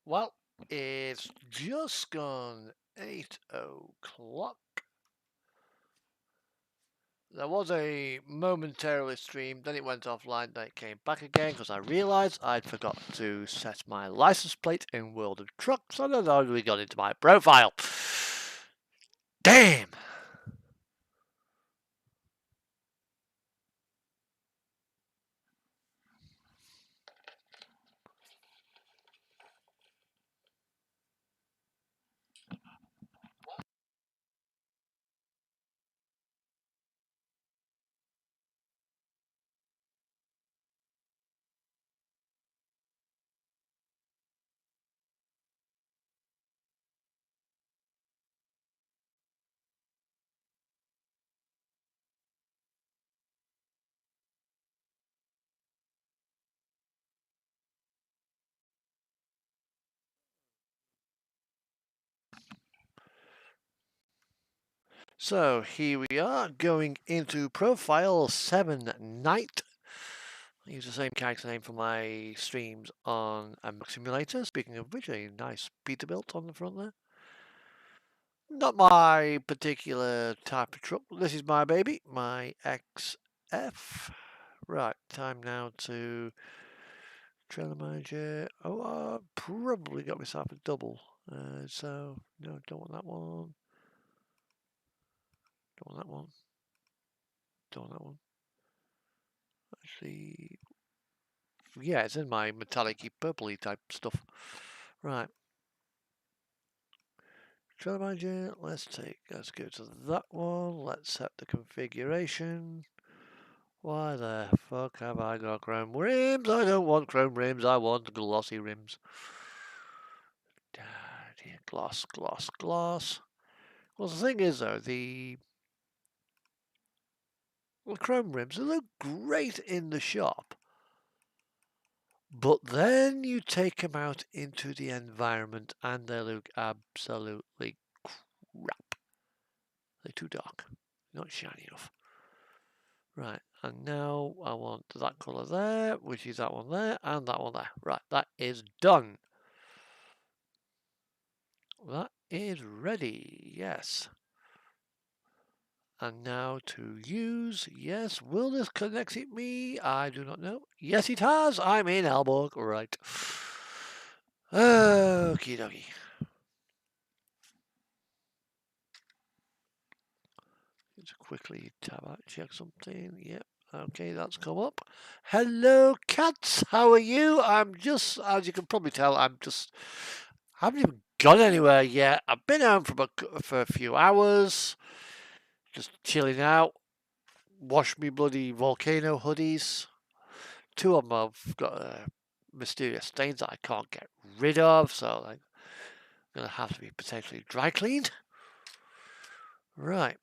Well, it's just gone 8 o'clock. There was a momentary stream, then it went offline, then it came back again because I realised I'd forgot to set my license plate in World of Trucks and I'd already got into my profile. Damn! So here we are going into Profile 7 Night. I use the same character name for my streams on a Mac Simulator. Speaking of which, a nice Peterbilt on the front there. Not my particular type of truck. This is my baby, my XF. Right, time now to trailer manager. Oh, I probably got myself a double. So, no, don't want that one. Don't want that one. Don't want that one. Actually, yeah, it's in my metallic-y, purpley type stuff. Right. Trailer manager, let's go to that one. Let's set the configuration. Why the fuck have I got chrome rims? I don't want chrome rims, I want glossy rims. Gloss, gloss, gloss. Well, the thing is, though, the chrome rims, they look great in the shop. But then you take them out into the environment and they look absolutely crap. They're too dark, not shiny enough. Right, and now I want that colour there, which is that one there, and that one there. Right, that is done. That is ready, yes. And now to use, yes, will this connect it me? I do not know. Yes, it has. I'm in Aalborg, right. Okie dokie. Just quickly tab out, check something. Yep. Okay, that's come up. Hello, cats. How are you? I'm just, as you can probably tell, I haven't even gone anywhere yet. I've been home for a few hours, just chilling out. Wash me bloody volcano hoodies. Two of them have got mysterious stains that I can't get rid of, so I'm going to have to be potentially dry cleaned. Right.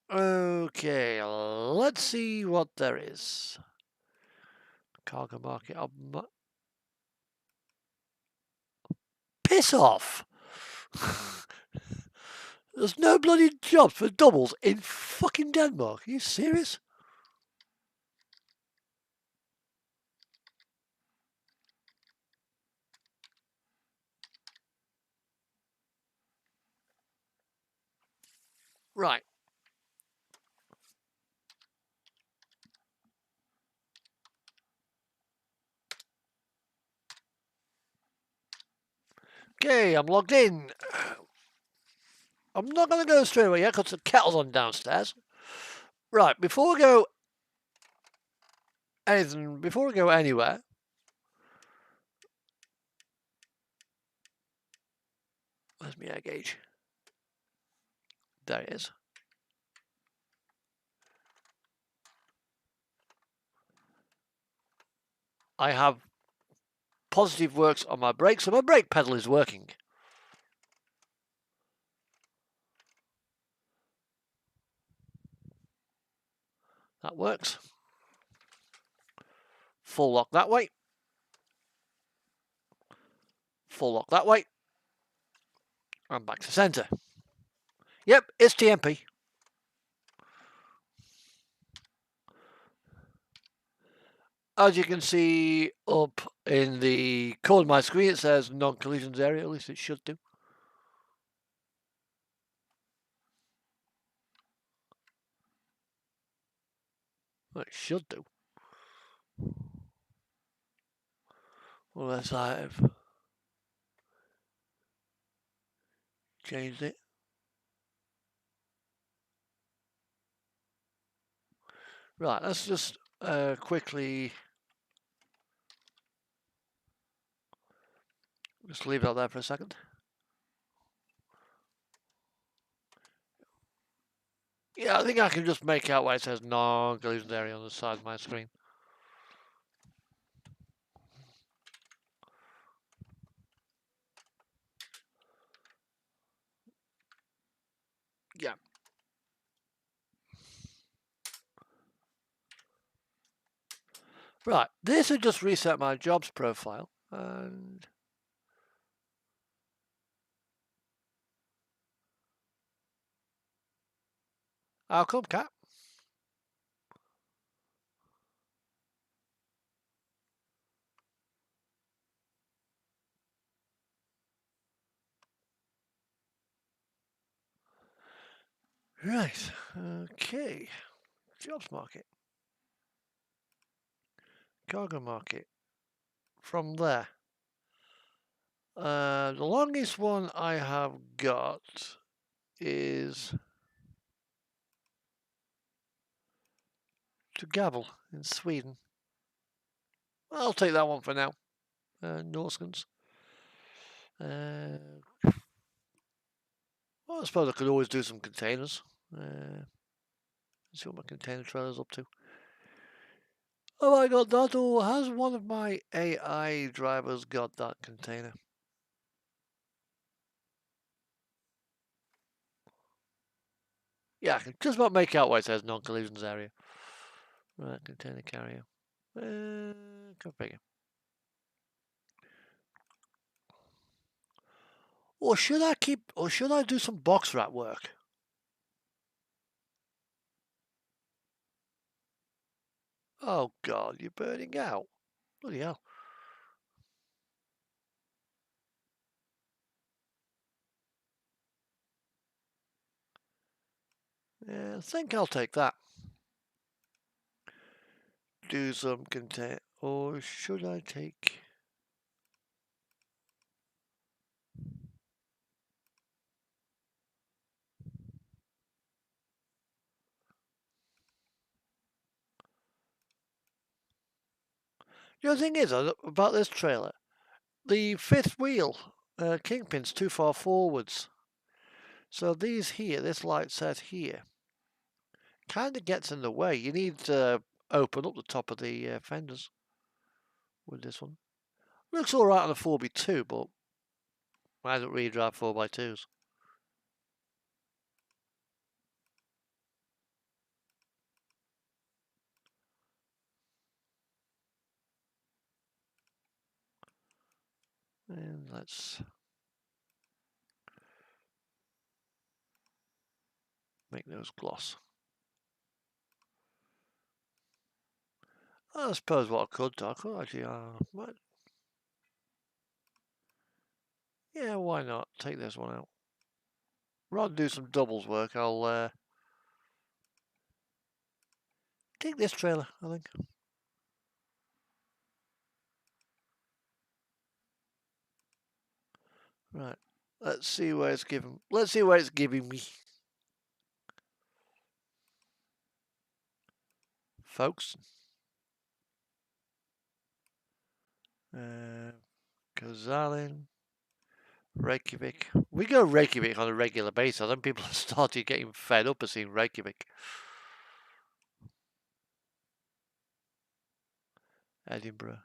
Okay, let's see what there is. Cargo market. Piss off! There's no bloody jobs for doubles in fucking Denmark. Are you serious? Right. Okay, I'm logged in. I'm not going to go straight away yet because the kettle's on downstairs. Right, before we go anywhere, where's my air gauge? There it is. I have positive works on my brake, so my brake pedal is working. That works. Full lock that way. Full lock that way. And back to centre. Yep, it's TMP. As you can see up in the corner of my screen, it says non-collisions area, at least it should do. Well, it should do. Unless I've changed it. Right, let's just quickly just leave that there for a second. Yeah, I think I can just make out why it says non-collisions area on the side of my screen. Yeah. Right, this will just reset my jobs profile, and how come, Cat? Right, okay. Jobs market. Cargo market. From there. The longest one I have got is to Gabel in Sweden. I'll take that one for now. Norskens. Well, I suppose I could always do some containers. Let's see what my container trailer's up to. Oh my god, that has one of my AI drivers got that container? Yeah, I can just about make out why it says non-collisions area. Right, container carrier. Configure. Or should I do some box wrap work? Oh god, you're burning out. Bloody hell. Yeah, I think I'll take that. Do some content. Or should I take... The other thing is about this trailer, the fifth wheel kingpin's too far forwards. So these here, this light set here, kind of gets in the way. You need to open up the top of the fenders with this one. Looks alright on a 4x2, but I don't really drive 4x2s. And let's make those gloss. I suppose what I could do, I could actually, yeah, why not? Take this one out. Rather than do some doubles work, I'll take this trailer, I think. Right. Let's see where it's giving. Let's see where it's giving me. Folks. Kazalin. Reykjavik. We go Reykjavik on a regular basis. I think people have started getting fed up of seeing Reykjavik. Edinburgh.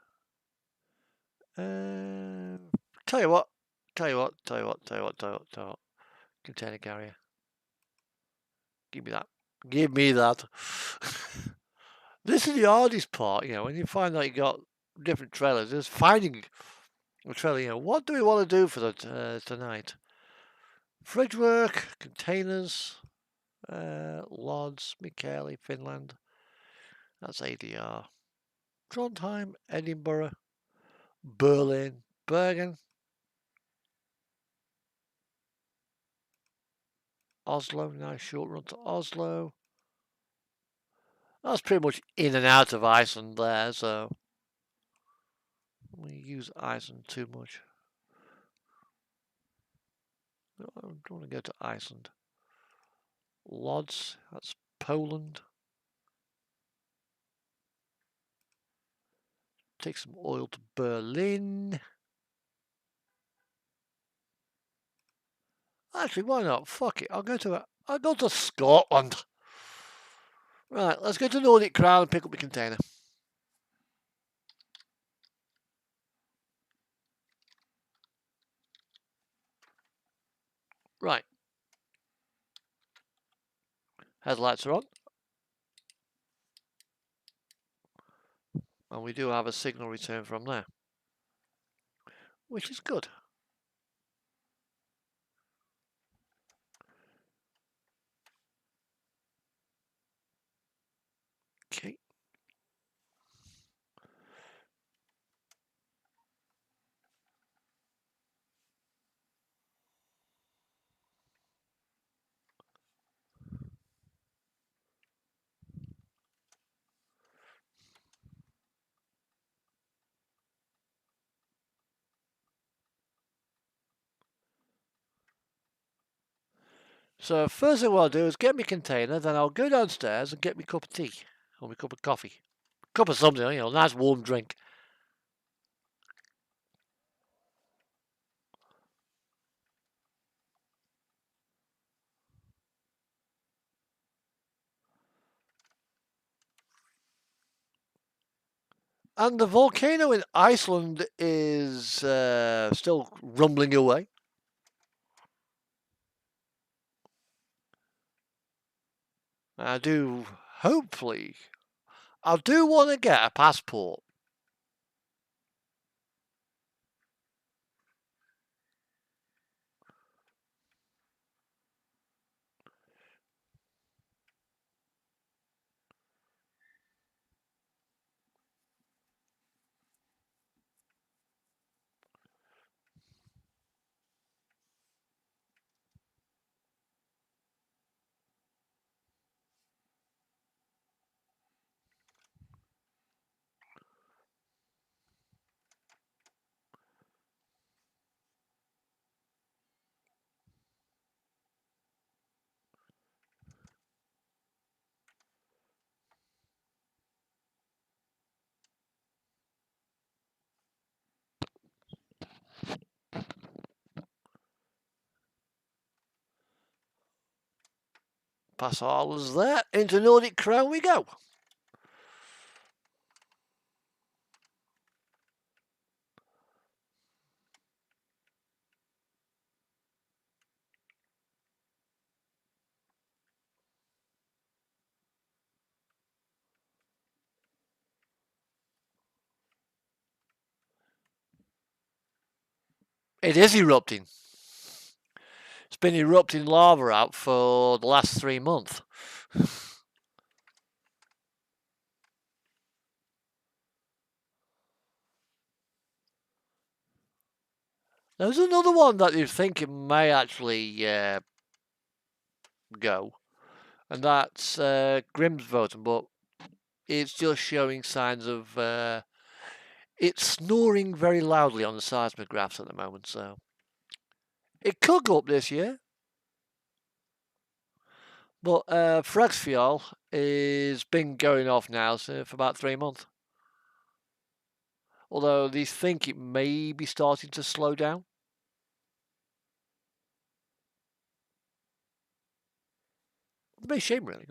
Tell you what. Tell you what. Container carrier. Give me that. Give me that. This is the hardest part, when you find out you got different trailers, is finding a trailer, what do we want to do for the tonight? Fridge work, containers, Lodz, Michele, Finland. That's ADR. Trondheim, Edinburgh, Berlin, Bergen, Oslo. Nice short run to Oslo. That's pretty much in and out of Iceland there, so we use Iceland too much. I don't want to go to Iceland. Lodz, that's Poland. Take some oil to Berlin. Actually, why not? Fuck it. I'll go to Scotland. Right, let's go to Nordic Crown and pick up a container. Right. Headlights are on. And we do have a signal return from there. Which is good. Okay. So first thing what I'll do is get me container, then I'll go downstairs and get me cup of tea. Or my cup of coffee. Cup of something, you know, nice warm drink. And the volcano in Iceland is still rumbling away. I do, hopefully, I do want to get a passport. Pass all is there. Into Nordic Crown we go. It is erupting. It's been erupting lava out for the last 3 months. There's another one that you think it may actually go, and that's Grimsvoten, but it's just showing signs of it's snoring very loudly on the seismographs at the moment, so it could go up this year. But Fragsfjall is been going off now for about 3 months. Although they think it may be starting to slow down. It's a bit shame, really.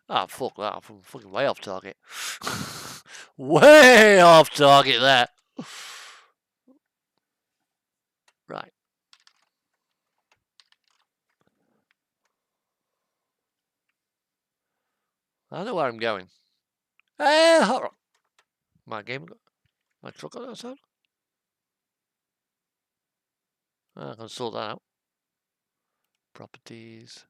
Ah, fuck that. I'm fucking way off target. Way off target there. Right. I know where I'm going. Hold on. My truck got that sound? I can sort that out. Properties.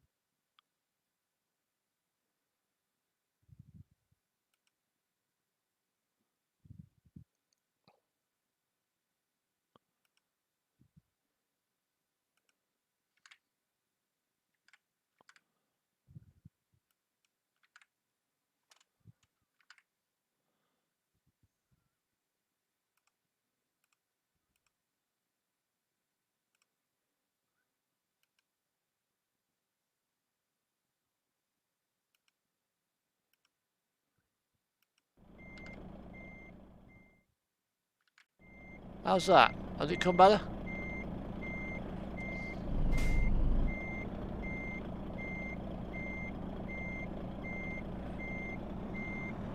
How's that? Has it come better?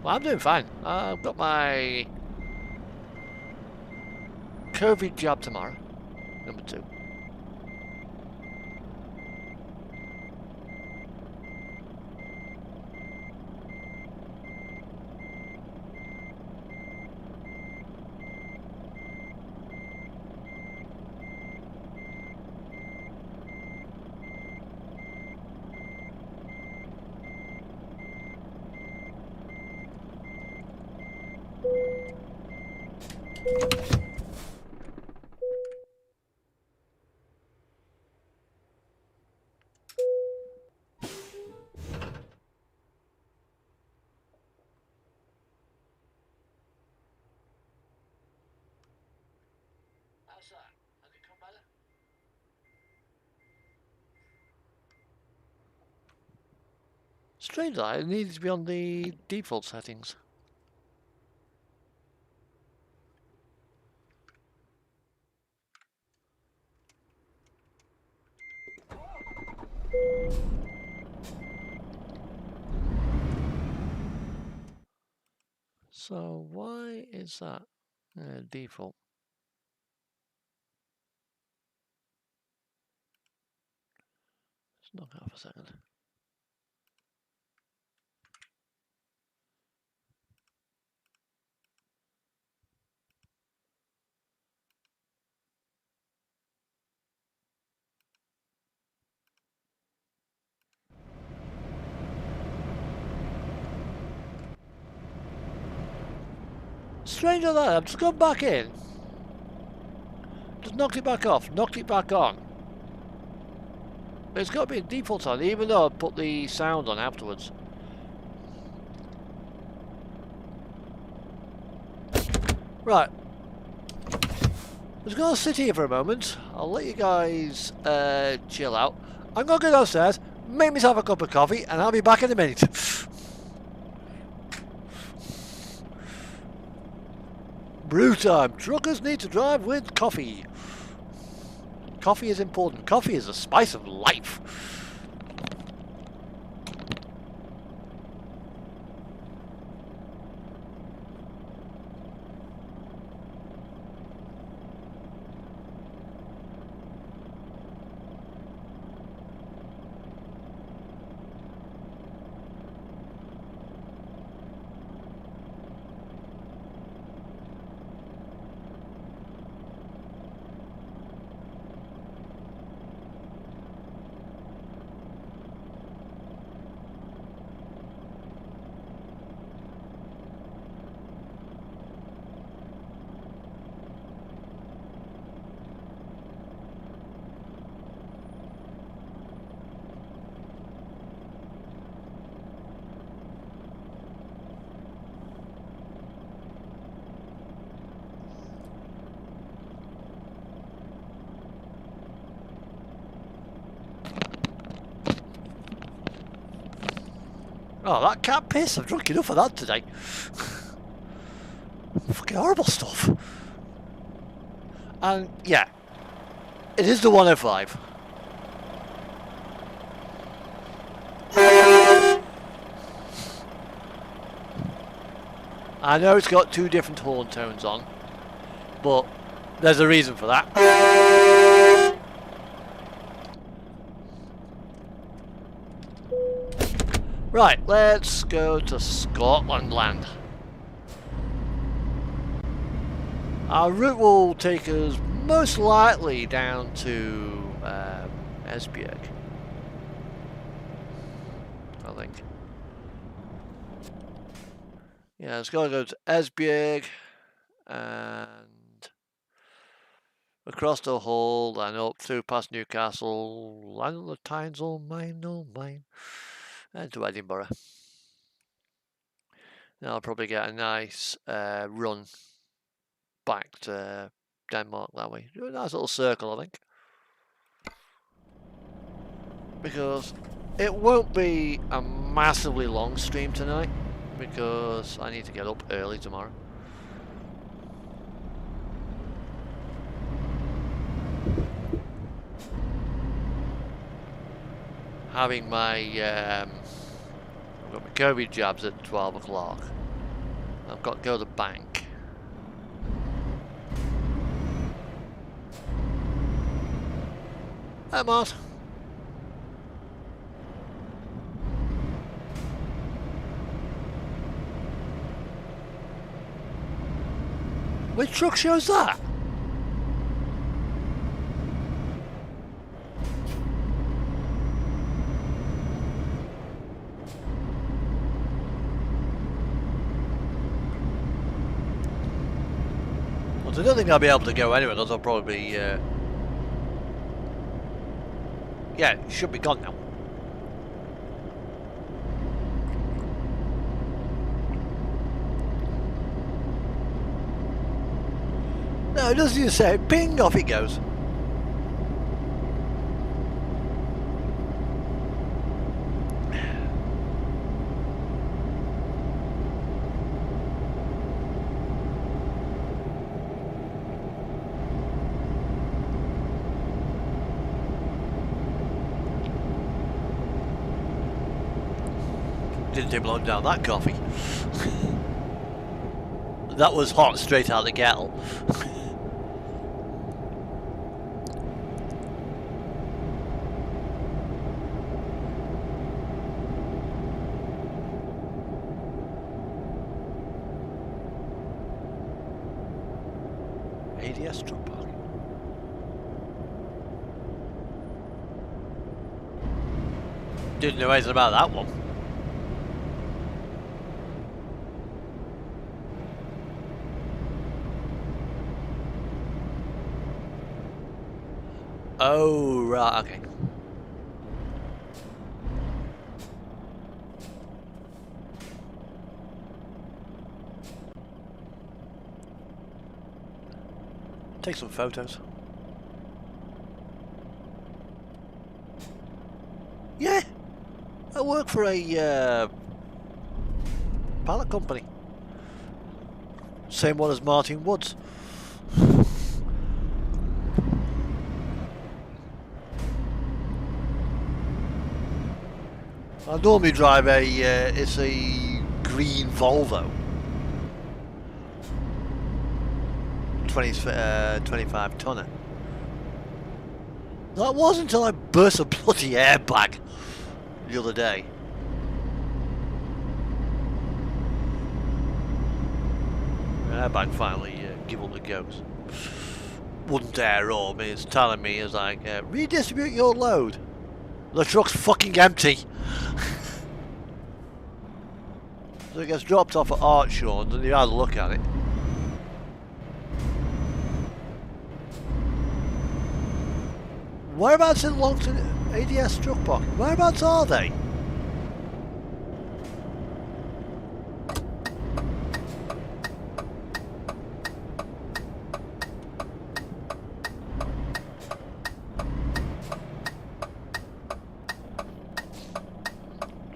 Well, I'm doing fine. I've got my COVID jab tomorrow, number 2. How's that? Has it come better? Strange that, it needs to be on the default settings. So why is that default? Let's knock out for a second. Strange than that, I've just gone back in. Just knocked it back off, knocked it back on. It's got to be a default on, even though I put the sound on afterwards. Right. Let's go sit here for a moment. I'll let you guys chill out. I'm going to go downstairs, make myself a cup of coffee, and I'll be back in a minute. Brew time. Truckers need to drive with coffee. Coffee is important. Coffee is the spice of life. Oh, that cat piss. I've drunk enough of that today. Fucking horrible stuff. And yeah, it is the 105. I know it's got 2 different horn tones on, but there's a reason for that. Right, let's go to Scotland land. Our route will take us most likely down to Esbjerg, I think. Yeah, it's got to go to Esbjerg and across the Hull and up through past Newcastle, land of the Tynes, all mine, and to Edinburgh. Then I'll probably get a nice run back to Denmark that way. Do a nice little circle, I think. Because it won't be a massively long stream tonight, because I need to get up early tomorrow. Having my I've got my COVID jabs at 12 o'clock. I've got to go to the bank. Hey, Mart. Which truck shows that? Well, I don't think I'll be able to go anywhere, else I'll probably be... Yeah, it should be gone now. No, it doesn't even say ping, off it goes. Didn't take long down that coffee. That was hot straight out of the kettle. ADS truck parking. Didn't know anything about that one. Oh, right, okay. Take some photos. Yeah, I work for a pallet company. Same one as Martin Woods. I normally drive it's a green Volvo. 25 tonner. That wasn't until I burst a bloody airbag the other day. Airbag finally give up the ghost. Wouldn't dare up. It's telling me, it's like, redistribute your load. The truck's fucking empty. So it gets dropped off at Archshawns and you have a look at it. Whereabouts in Longton ADS truck park? Whereabouts are they?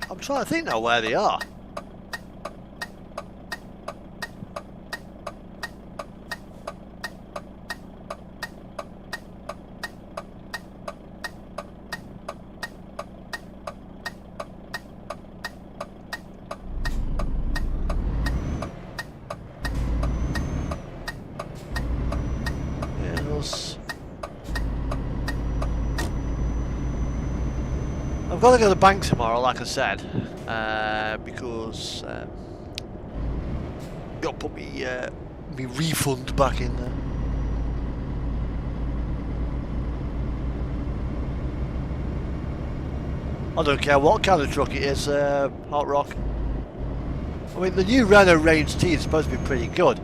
I'm trying to think now where they are. I've got to go to the bank tomorrow, like I said, because got to put me me refund back in there. I don't care what kind of truck it is, Hot Rock. I mean, the new Renault Range T is supposed to be pretty good.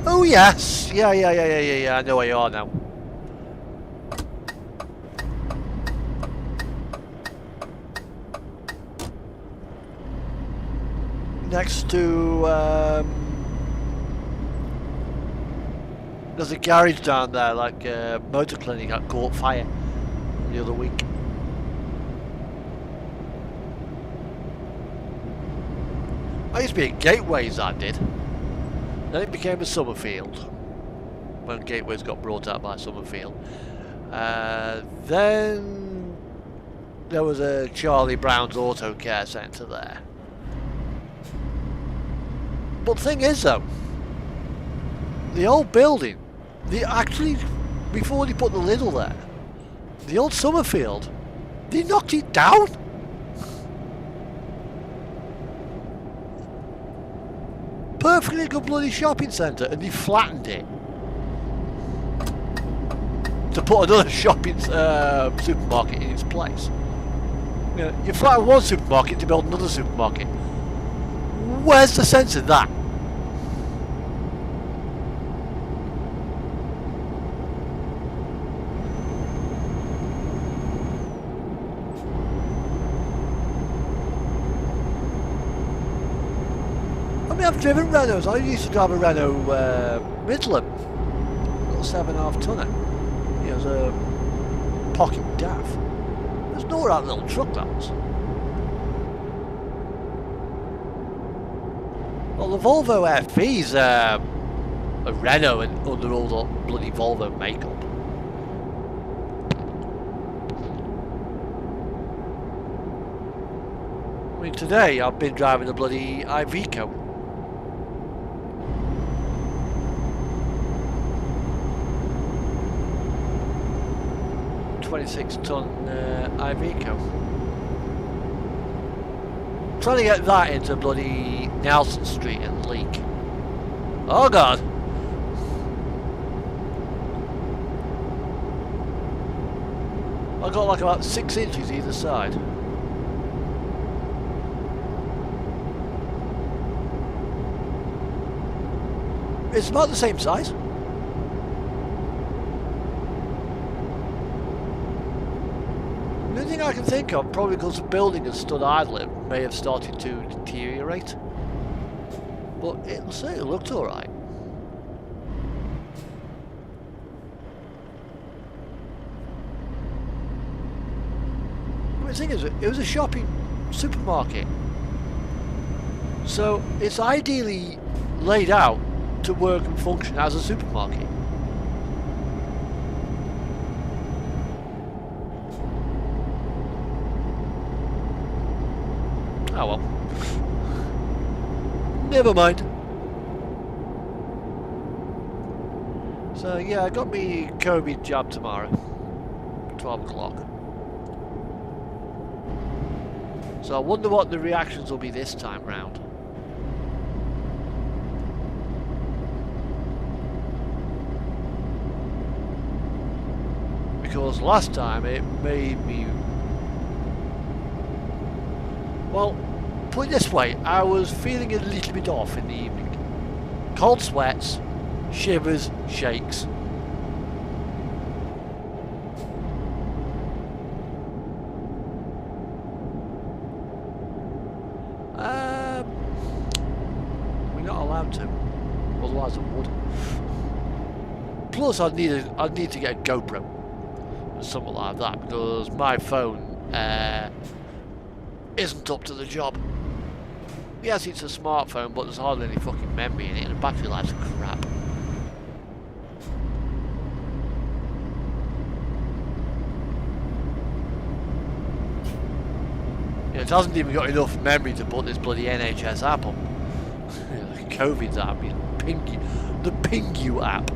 Oh yes! Yeah, I know where you are now. Next to, there's a garage down there, like motor clinic that caught fire the other week. I used to be at Gateways, I did. Then it became a Summerfield when Gateways got brought out by Summerfield. Then there was a Charlie Brown's Auto Care Centre there. But the thing is though, the old building, actually, before they put the Lidl there, the old Summerfield, they knocked it down. Perfectly good bloody shopping centre, and they flattened it to put another shopping supermarket in its place. You know, you flatten one supermarket to build another supermarket. Where's the sense of that? I've driven Renaults. I used to drive a Renault Midland, little 7.5 tonner. It was a pocket daff. There's no right little truck, that was. Well, the Volvo FE's a Renault and under all the bloody Volvo makeup. I mean, today I've been driving a bloody Iveco. 26-ton Iveco. Trying to get that into bloody Nelson Street and Leek. Oh god! I got like about 6 inches either side. It's about the same size. The only thing I can think of, probably because the building has stood idle, it may have started to deteriorate. But it certainly looked alright. The thing is, it was a shopping supermarket. So it's ideally laid out to work and function as a supermarket. Oh well. Never mind. So yeah, I got me COVID jab tomorrow. 12 o'clock. So I wonder what the reactions will be this time round. Because last time it made me... Well, put it this way, I was feeling a little bit off in the evening. Cold sweats, shivers, shakes. We're not allowed to, otherwise I would. Plus I'd need to get a GoPro. Something like that, because my phone isn't up to the job. Yes, it's a smartphone, but there's hardly any fucking memory in it, and the battery life's crap. Yeah, it hasn't even got enough memory to put this bloody NHS app on. The COVID app, you know, the Ping You app.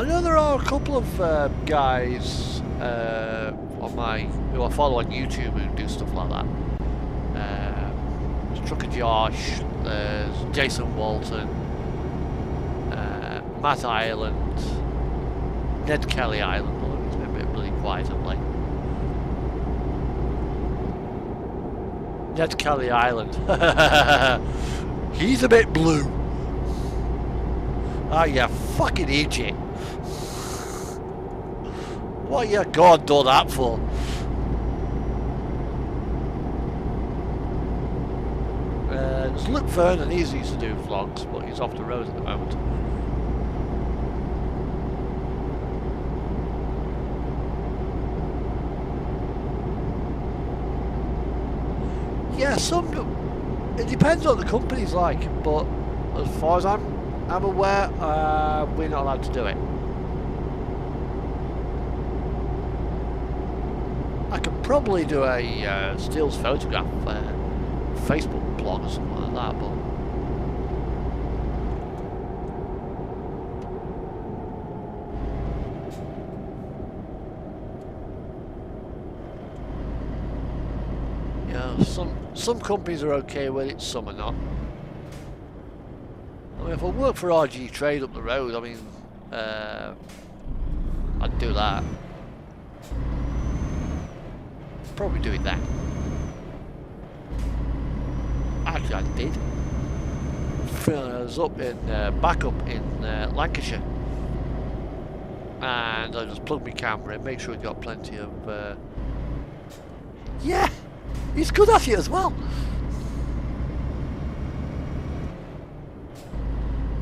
I know there are a couple of guys who I follow on YouTube who do stuff like that. There's Trucker Josh, there's Jason Walton, Matt Ireland, Ned Kelly Island, although he's been a bit bloody quiet of late. Ned Kelly Island. He's a bit blue. Oh, you fucking idiot. What you God done that for? There's Luke Vernon, he used to do vlogs, but he's off the road at the moment. Yeah, it depends what the company's like, but as far as I'm aware, we're not allowed to do it. I could probably do a stills photograph Facebook blog or something like that, but yeah, some companies are okay with it, some are not. I mean, if I work for RG Trade up the road, I mean, I'd do that. Probably do it then. Actually, I did. I was up in back up in Lancashire, and I just plugged my camera in, make sure it got plenty of. Yeah, he's good at it as well.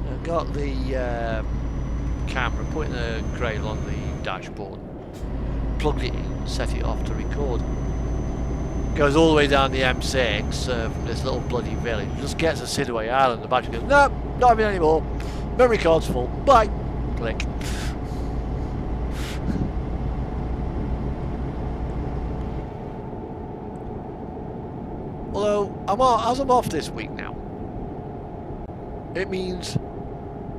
I got the camera, put in a cradle on the dashboard, plugged it in, set it off to record. Goes all the way down the M6 from this little bloody village. Just gets to Sidaway Island. The battery goes, no, not having any more. Memory card's full. Bye. Click. Although as I'm off this week now, it means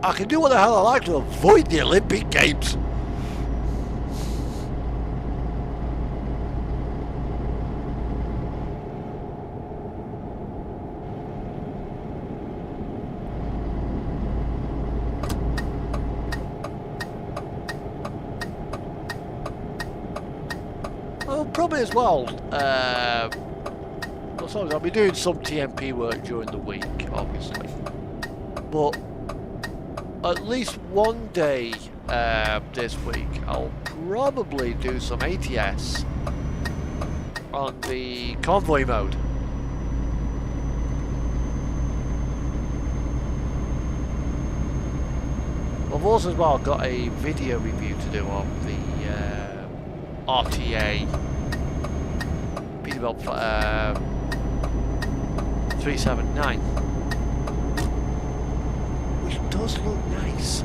I can do what the hell I like to avoid the Olympic Games. Probably as well. I'll be doing some TMP work during the week, obviously, but at least one day this week I'll probably do some ATS on the convoy mode. I've also as well got a video review to do of the RTA Peterbilt 379, which does look nice.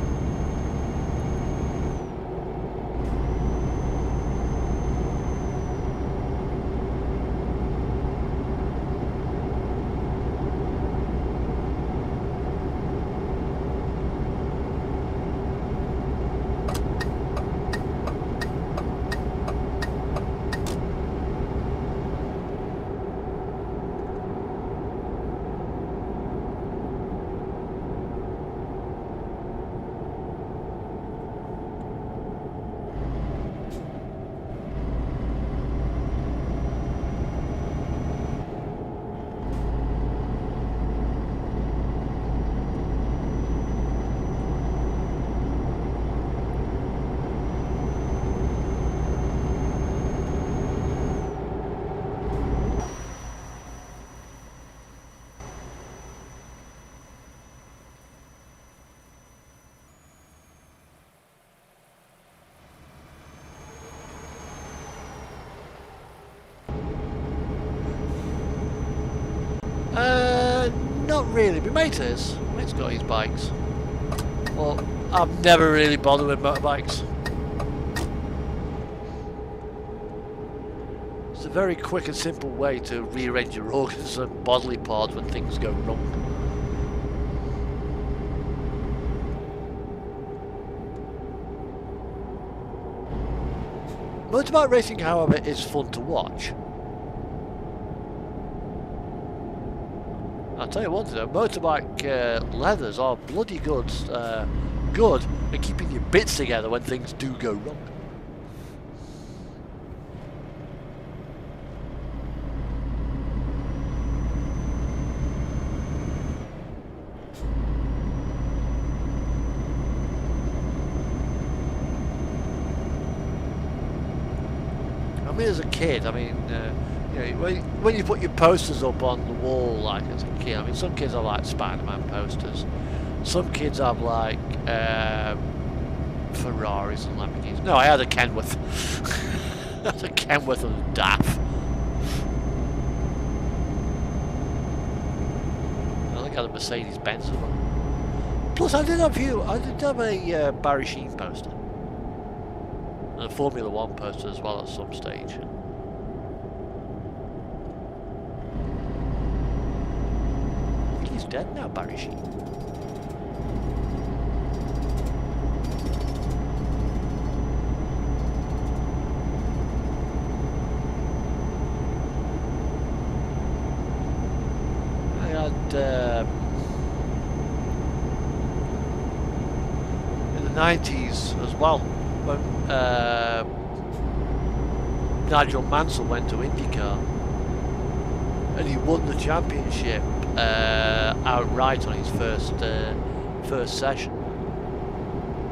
Not really. My mate is. My mate's got his bikes. Well, I've never really bothered with motorbikes. It's a very quick and simple way to rearrange your organs and bodily parts when things go wrong. Motorbike racing, however, is fun to watch. I'll tell you one thing, motorbike leathers are bloody good at keeping your bits together when things do go wrong. I mean, as a kid, I mean, you know, when you put your posters up on the wall, like as a kid, I mean, some kids have like Spider-Man posters, some kids have like Ferraris and Lamborghinis. No, I had a Kenworth. I had a Kenworth and a DAF. I think I had a Mercedes Benz as well. Plus, I did have a Barry Sheen poster. And a Formula One poster as well at some stage. I think he's dead now, Barry Sheen. I had in the 90s as well, when Nigel Mansell went to IndyCar and he won the championship outright on his first session.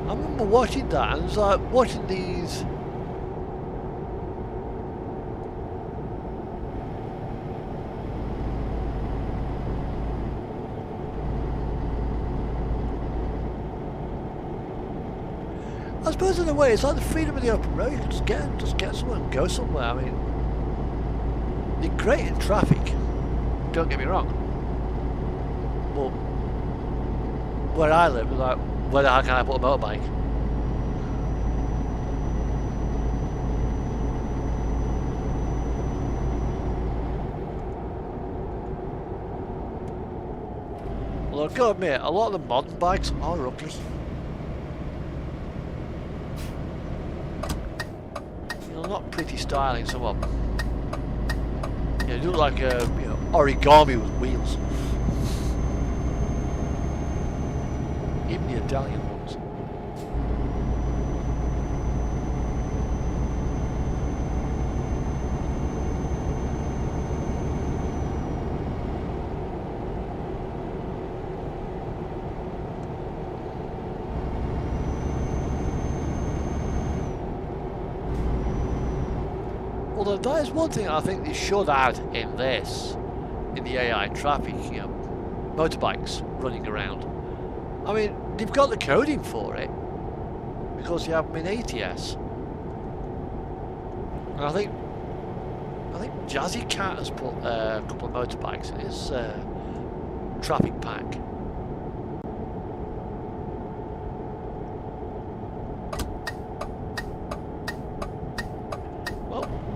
I remember watching that, and it was like watching these I suppose in a way it's like the freedom of the open road. You can just get somewhere and go somewhere. I mean, they're great in traffic, don't get me wrong, but where I live, like, where the hell can I put a motorbike? Well, I've got to admit, a lot of the modern bikes are ugly. Not pretty styling, some of them. Yeah, they look like origami with wheels. Even the Italian ones. Although that is one thing I think they should add in the AI traffic, you know, motorbikes running around. I mean, they've got the coding for it because you have them in ATS. And I think Jazzy Cat has put a couple of motorbikes in his traffic pack.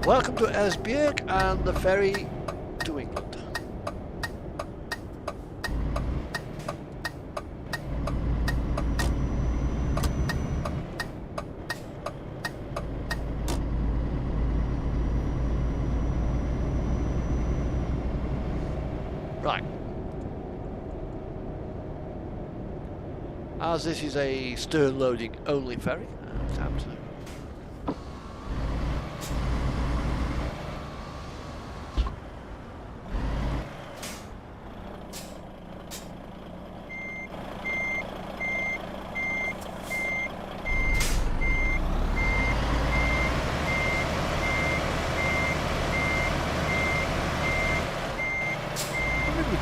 Welcome to Esbjerg and the ferry to England. Right. As this is a stern loading only ferry, time to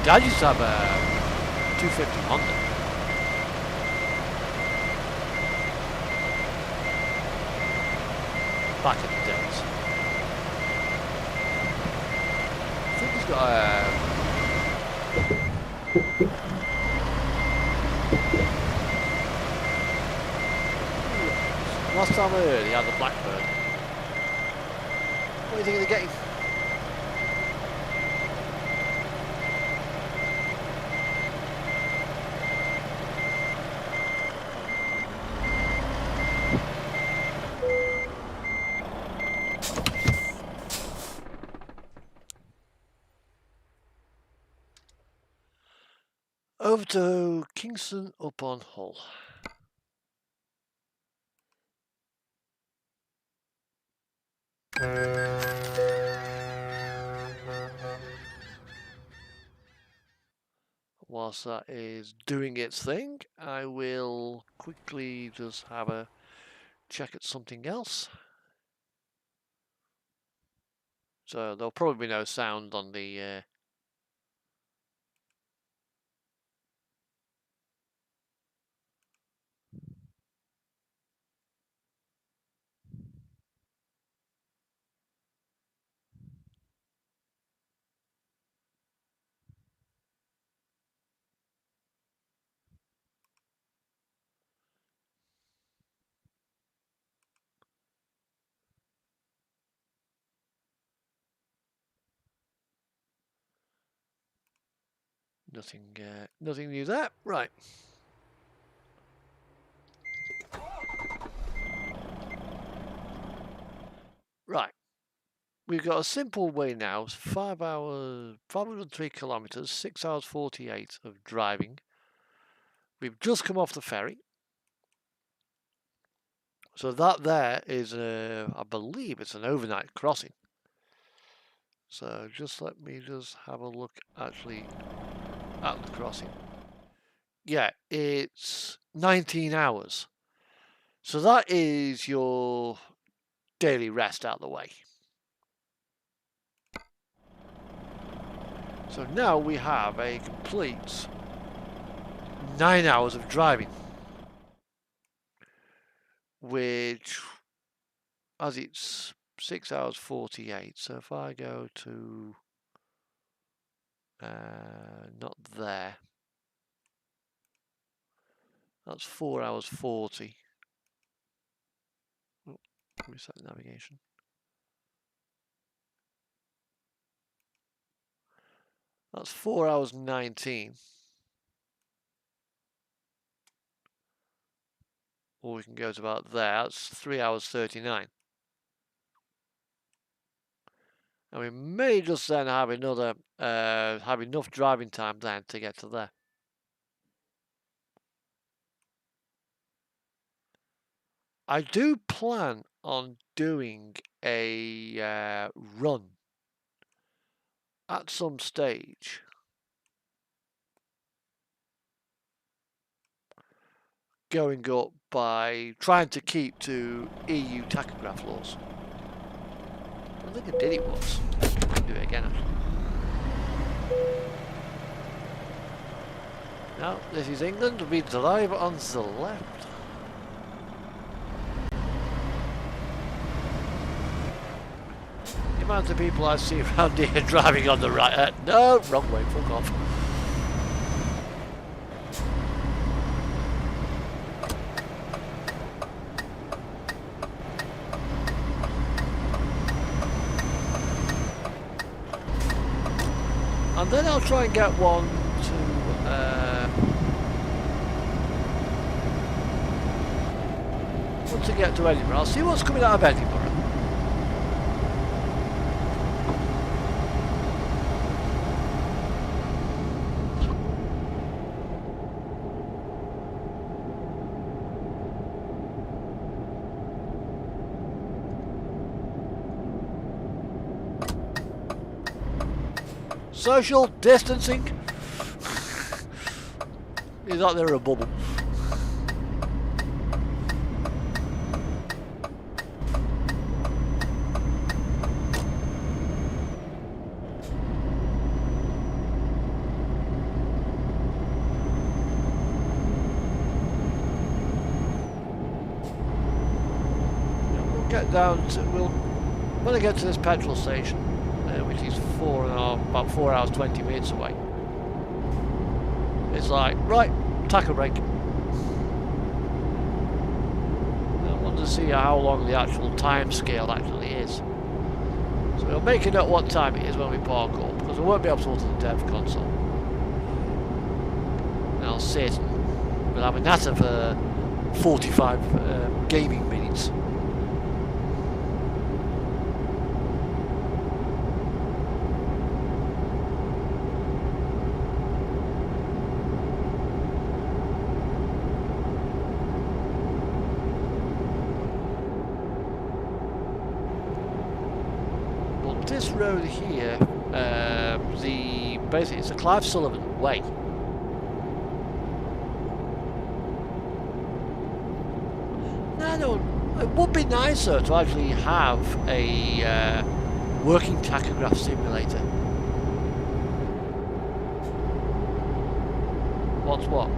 Dad used to have a 250 Honda. Back in the days. I think he's got last time I heard he had the Blackbird. What do you think of the game? Over to Kingston upon Hull. Whilst that is doing its thing, I will quickly just have a check at something else. So there'll probably be no sound on the nothing new there. Right. Right. We've got a simple way now. 5 hours, 503 kilometers, 6 hours 48 of driving. We've just come off the ferry. So that there is, I believe it's an overnight crossing. So just let me just have a look actually at the crossing. Yeah, it's 19 hours. So that is your daily rest out of the way. So now we have a complete 9 hours of driving, which, as it's 6 hours 48, so if I go to, not there, that's 4 hours 40. Oh, reset navigation. That's 4 hours 19. Or we can go to about there, that's 3 hours 39. And we may just then have another, have enough driving time then to get to there. I do plan on doing a run at some stage. Going up by trying to keep to EU tachograph laws. I think I did it once. I'll do it again actually. Now, this is England. We drive on the left. The amount of people I see around here driving on the right. No, wrong way, fuck off. And then I'll try and get one to get to Edinburgh. I'll see what's coming out of Edinburgh. Social distancing. Is that there a bubble? We'll get down to, when I get to this petrol station, which is about 4 hours 20 minutes away. It's like, right, taco break. I want to see how long the actual time scale actually is. So we'll make a note what time it is when we park up, because we won't be able to alter the dev console. And I'll sit and we'll have a natter for 45 gaming minutes. this road here, basically it's the Clive Sullivan Way. No, it would be nicer to actually have a working tachograph simulator. What's what?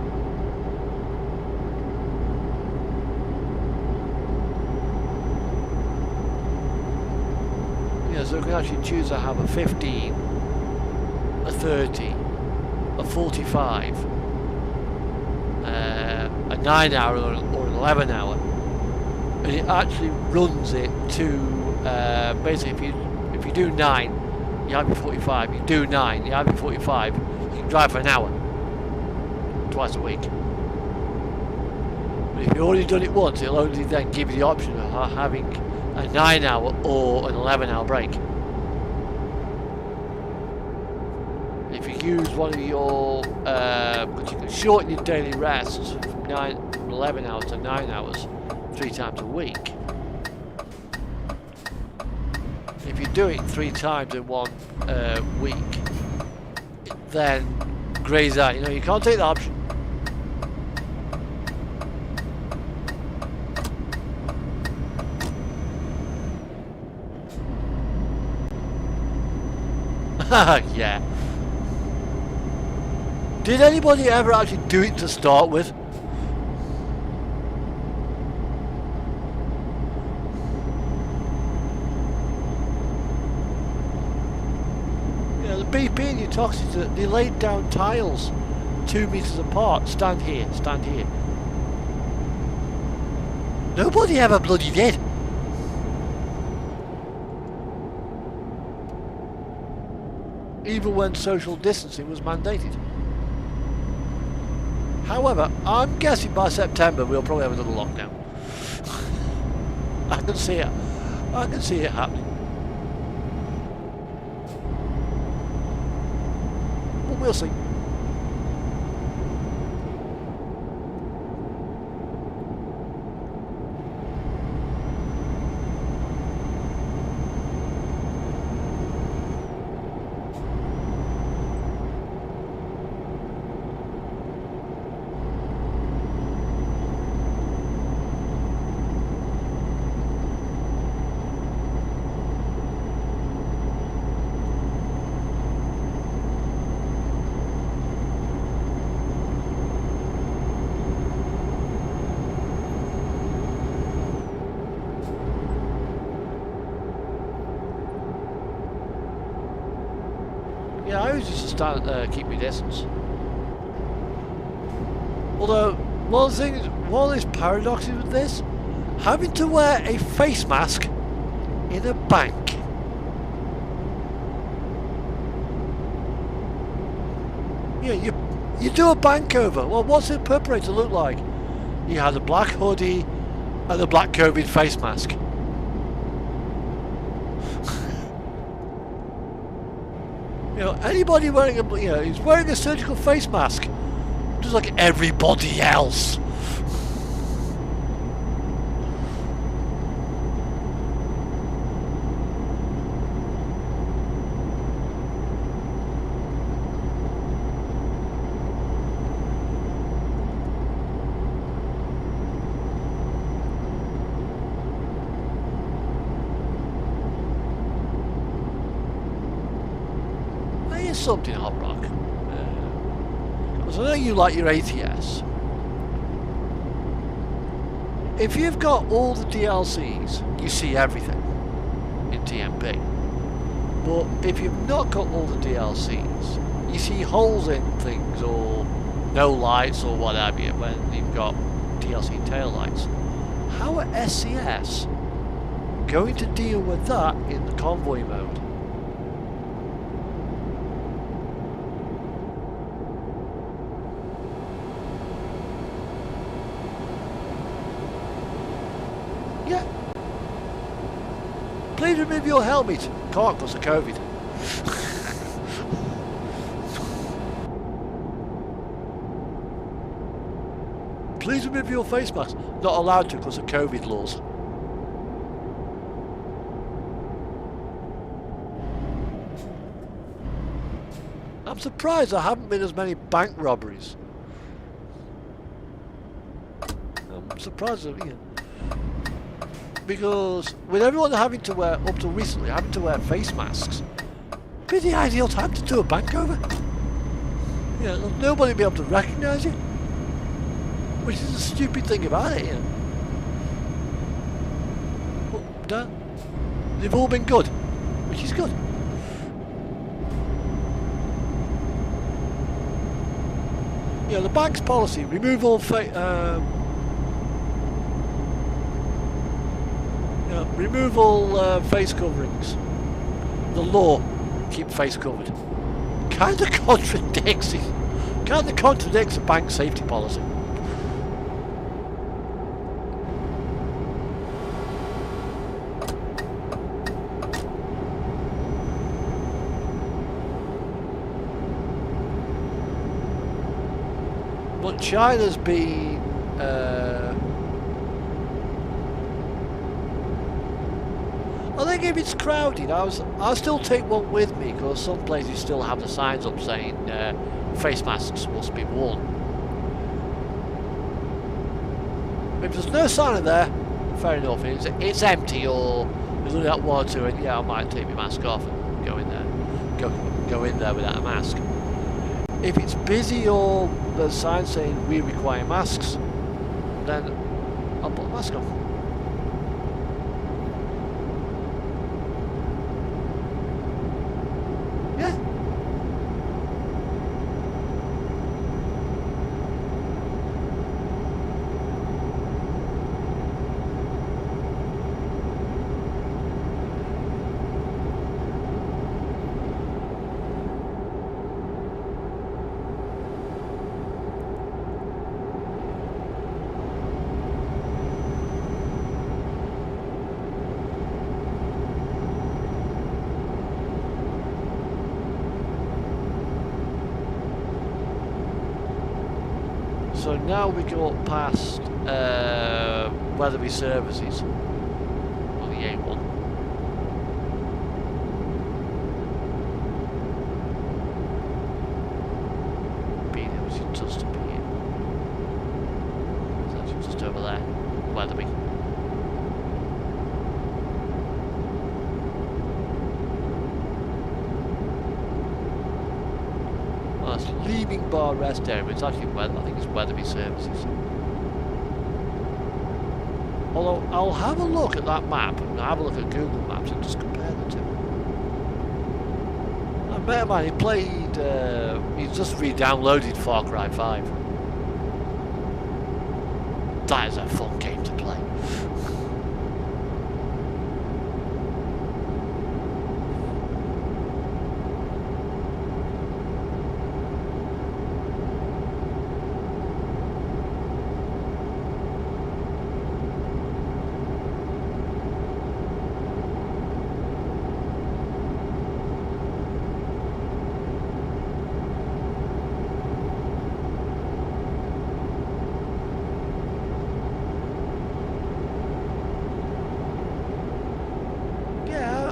Yeah, so we can actually choose to have a 15, a 30, a 45, a 9 hour or an 11 hour. And it actually runs it to basically if you do 9, you have your 45. You do 9, you have your 45. You can drive for an hour, twice a week. But if you've already done it once, it'll only then give you the option of having a 9 hour or an 11 hour break. If you use one of your, but you can shorten your daily rests from 11 hours to 9 hours 3 times a week. If you do it 3 times in one week, it then greys out. You know, you can't take the option. Yeah. Did anybody ever actually do it to start with? Yeah, the BP and your toxins, they laid down tiles 2 meters apart. Stand here, stand here. Nobody ever bloody did. Even when social distancing was mandated. However, I'm guessing by September we'll probably have another lockdown. I can see it. I can see it happening. But we'll see. Yeah, I always used to stand keep my distance. Although, one of these paradoxes with this, having to wear a face mask in a bank. Yeah, you do a bank over. Well, what's the perpetrator look like? He has a black hoodie and a black COVID face mask. You know, anybody wearing he's wearing a surgical face mask, just like everybody else. Something hot rock, because I know you like your ATS. If you've got all the DLCs, you see everything in TMP. But if you've not got all the DLCs, you see holes in things or no lights or what have you when you've got DLC tail lights. How are SCS going to deal with that in the convoy mode? Yeah. Please remove your helmet. Can't because of COVID. Please remove your face mask. Not allowed to because of COVID laws. I'm surprised there haven't been as many bank robberies. I'm surprised, you know, because with everyone having to wear, up to recently, having to wear face masks, it'd be the ideal time to do a bank over. You know, nobody will be able to recognise you, which is the stupid thing about it, you know. But no, they've all been good, which is good. You know, the bank's policy, remove all face coverings. The law, keep face covered. Kind of contradicts it. Kind of contradicts the bank safety policy. But China's been I think if it's crowded, I'll still take one with me, because some places still have the signs up saying face masks must be worn. If there's no sign of there, fair enough. It's empty, or there's only that one or two, and yeah, I might take my mask off and go in there. Go in there without a mask. If it's busy or there's signs saying we require masks, then I'll put a mask on. So now we go up past Weatherby Services, or the A1. Being it was just up here. It's actually just over there, Weatherby. Oh, it's Leaving Bar Rest Area, but it's actually I think it's Weatherby Services. Although I'll have a look at that map, and I'll have a look at Google Maps and just compare the two. A mate of mine, he played, he's just re-downloaded Far Cry 5. That is a fun game to play.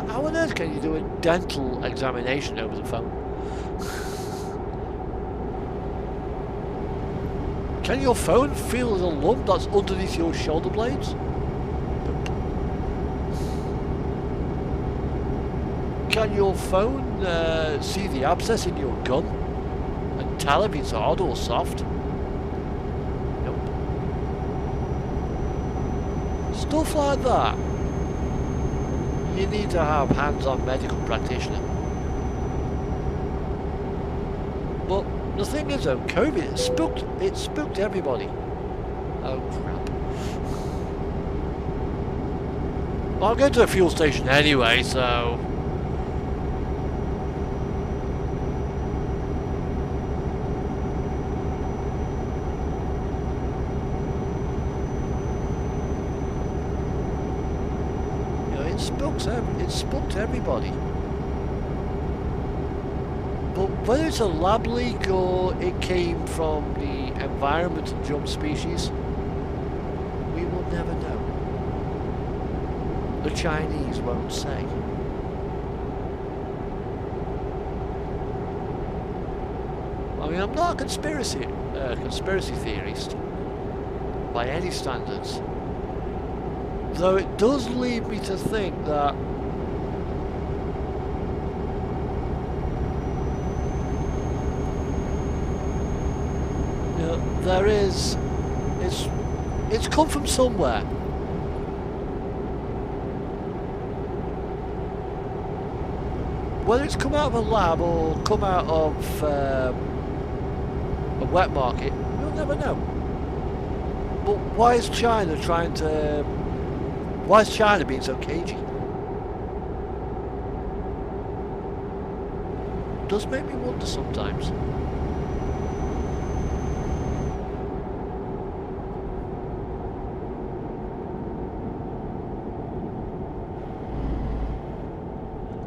How on earth can you do a dental examination over the phone? Can your phone feel the lump that's underneath your shoulder blades? Can your phone see the abscess in your gun and tell if it's hard or soft? Nope. Stuff like that. You need to have hands-on medical practitioner. But the thing is though, COVID, it spooked everybody. Oh crap. Well, I'm going to a fuel station anyway, so... It spooked everybody. But whether it's a lab leak or it came from the environment of jump species, we will never know. The Chinese won't say. I mean, I'm not a conspiracy theorist by any standards, though it does lead me to think that there is, it's come from somewhere. Whether it's come out of a lab or come out of a wet market, we'll never know. But why is China being so cagey? It does make me wonder sometimes.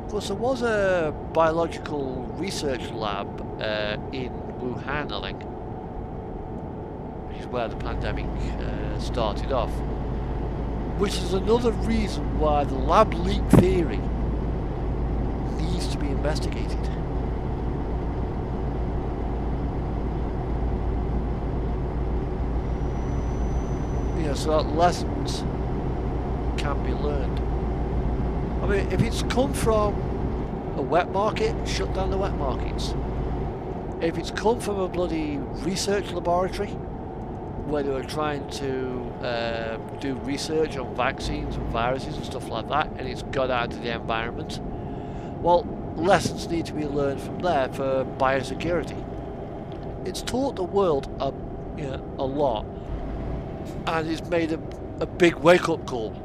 Of course, there was a biological research lab in Wuhan, I think, which is where the pandemic started off, which is another reason why the lab leak theory needs to be investigated. So that lessons can be learned. I mean, if it's come from a wet market, shut down the wet markets. If it's come from a bloody research laboratory where they were trying to do research on vaccines and viruses and stuff like that, and it's got out into the environment, well, lessons need to be learned from there for biosecurity. It's taught the world a lot, and it's made a big wake-up call.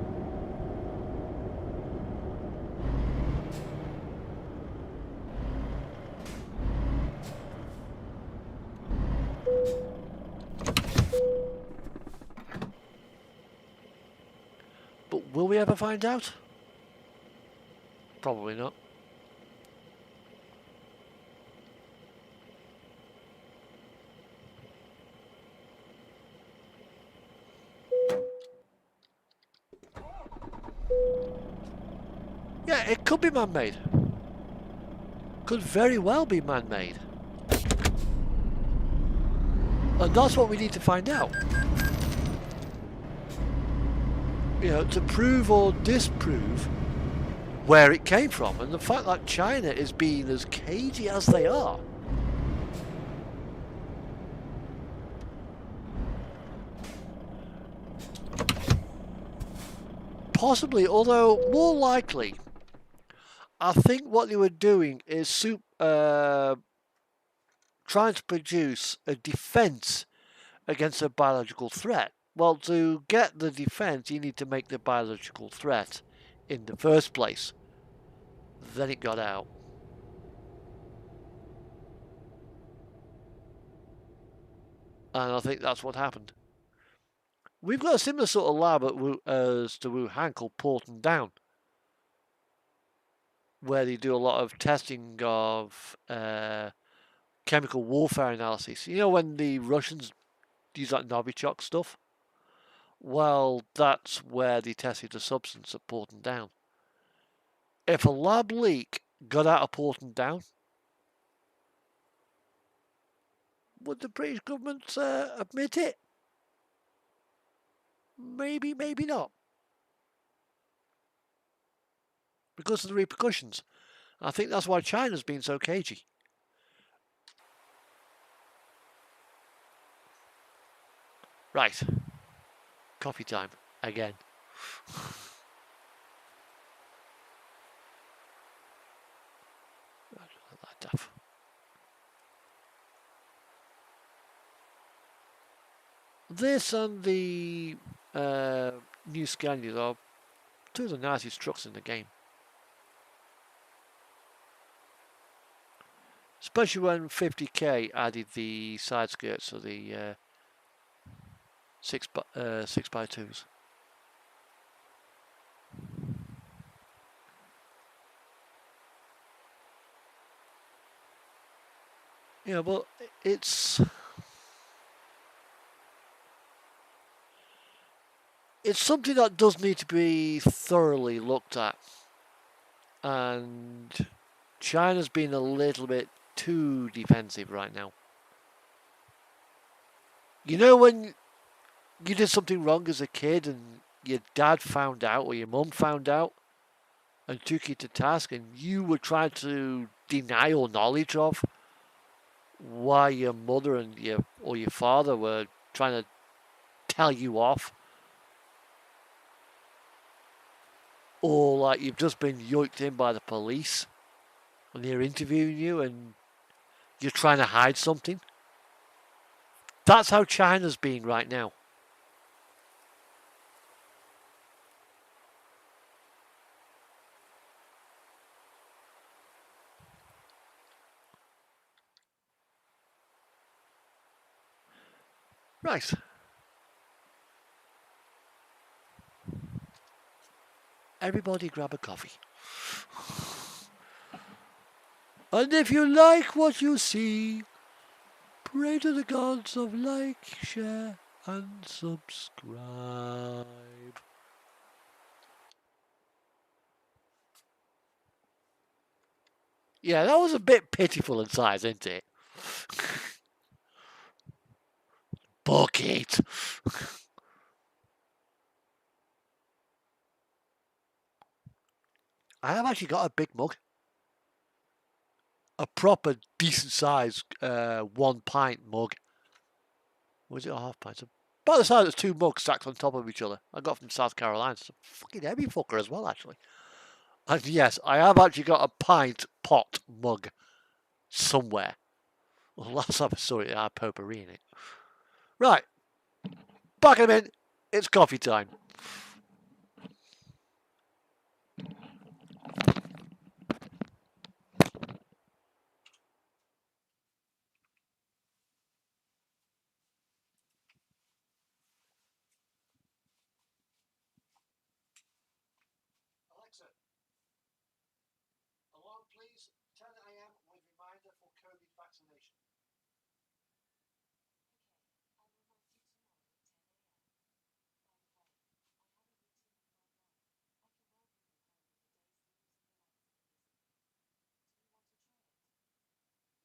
But will we ever find out? Probably not. Yeah, it could be man-made. Could very well be man-made. And that's what we need to find out. To prove or disprove where it came from. And the fact that China is being as cagey as they are. Possibly, although more likely, I think what they were doing is trying to produce a defense against a biological threat. Well, to get the defense, you need to make the biological threat in the first place. Then it got out. And I think that's what happened. We've got a similar sort of lab as to Wuhan called Porton Down, where they do a lot of testing of chemical warfare analysis. You know when the Russians use that Novichok stuff? Well, that's where they tested the substance at Porton Down. If a lab leak got out of Porton Down, would the British government admit it? Maybe, maybe not. Because of the repercussions. I think that's why China's been so cagey. Right. Coffee time. Again. This and the new Scanias are two of the nicest trucks in the game. Especially when 50k added the side skirts of the 6x2s. Yeah, but it's something that does need to be thoroughly looked at, and China's been a little bit too defensive right now. You know when you did something wrong as a kid and your dad found out or your mum found out and took you to task and you were trying to deny all knowledge of why your mother and your father were trying to tell you off, or like you've just been yoked in by the police and they're interviewing you and you're trying to hide something. That's how China's being right now. Right. Everybody grab a coffee. And if you like what you see, pray to the gods of like, share, and subscribe. Yeah, that was a bit pitiful in size, isn't it? Bucket. I have actually got a big mug. A proper decent size 1 pint mug. Was it a half pint? About the size of 2 mugs stacked on top of each other. I got from South Carolina. It's a fucking heavy fucker as well, actually. And yes, I have actually got a pint pot mug somewhere. Well, last time I saw it, it had potpourri in it. Right, back in a minute. It's coffee time. Alexa, alarm please. 10 a.m. with reminder for COVID vaccination.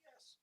Yes.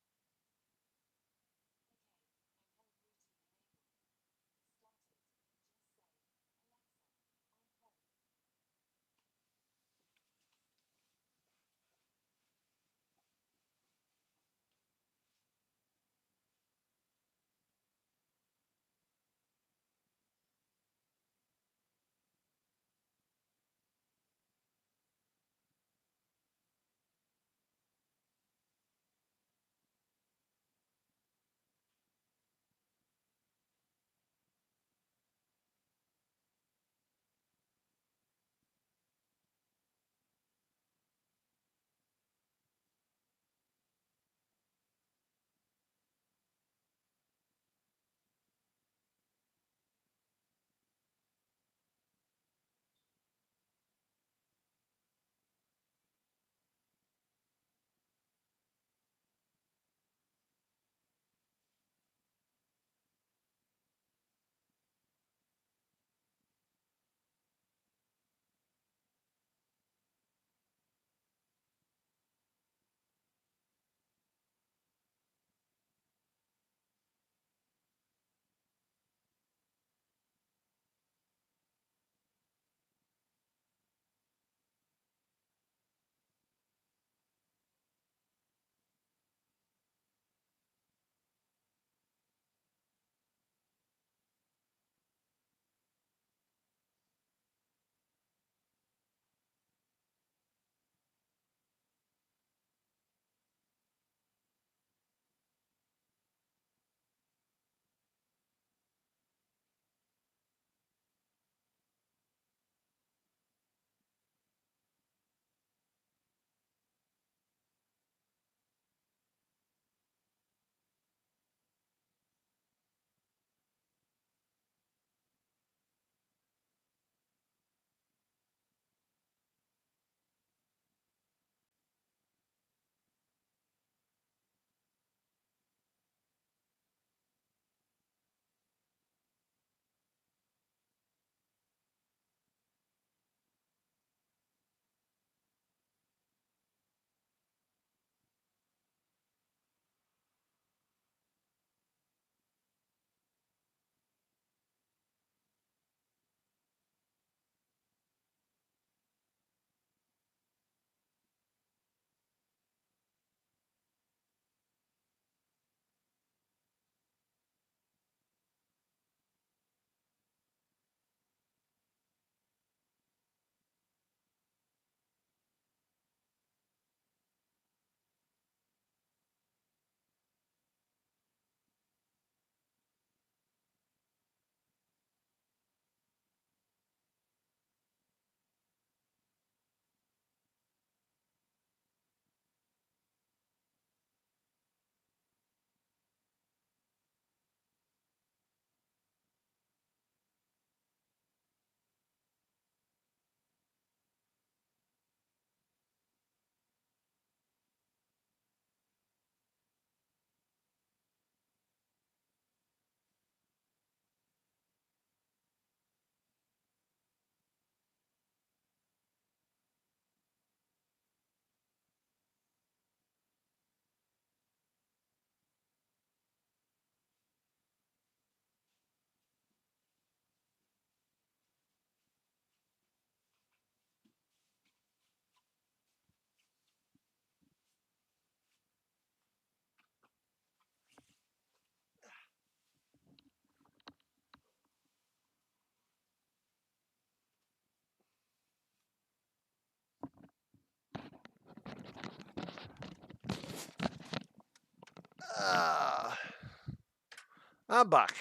I'm back.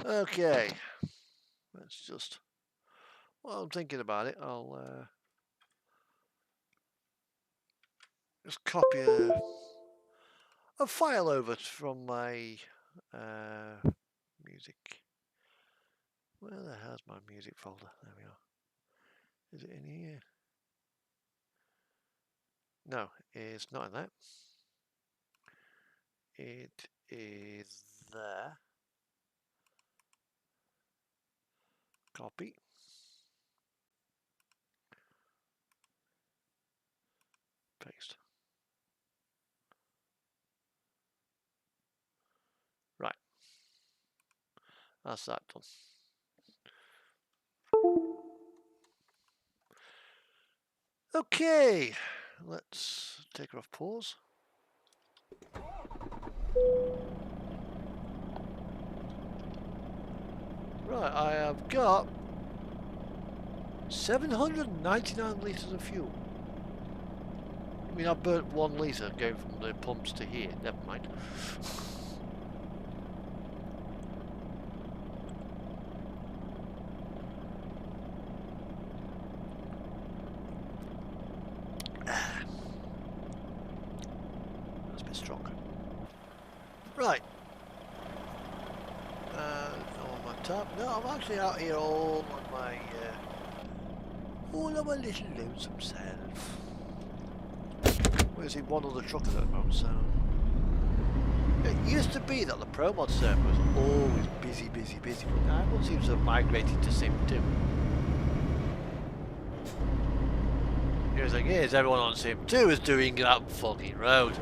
Okay. Let's just... While I'm thinking about it, I'll just copy a file over from my music. Where the hell's my music folder? There we are. Is it in here? No, it's not in that. It is there. Copy. Paste. Right. That's that done. Okay. Let's take her off pause. Right, I have got 799 litres of fuel. I mean, I burnt 1 litre going from the pumps to here. Never mind. That's a bit strong. Right. On my top. No, I'm actually out here all on my little lonesome self. We're seeing one other truck at the moment, so it used to be that the Pro Mod server was always busy, but now everyone seems to have migrated to Sim 2. The thing is, everyone on Sim 2 is doing that fucking road.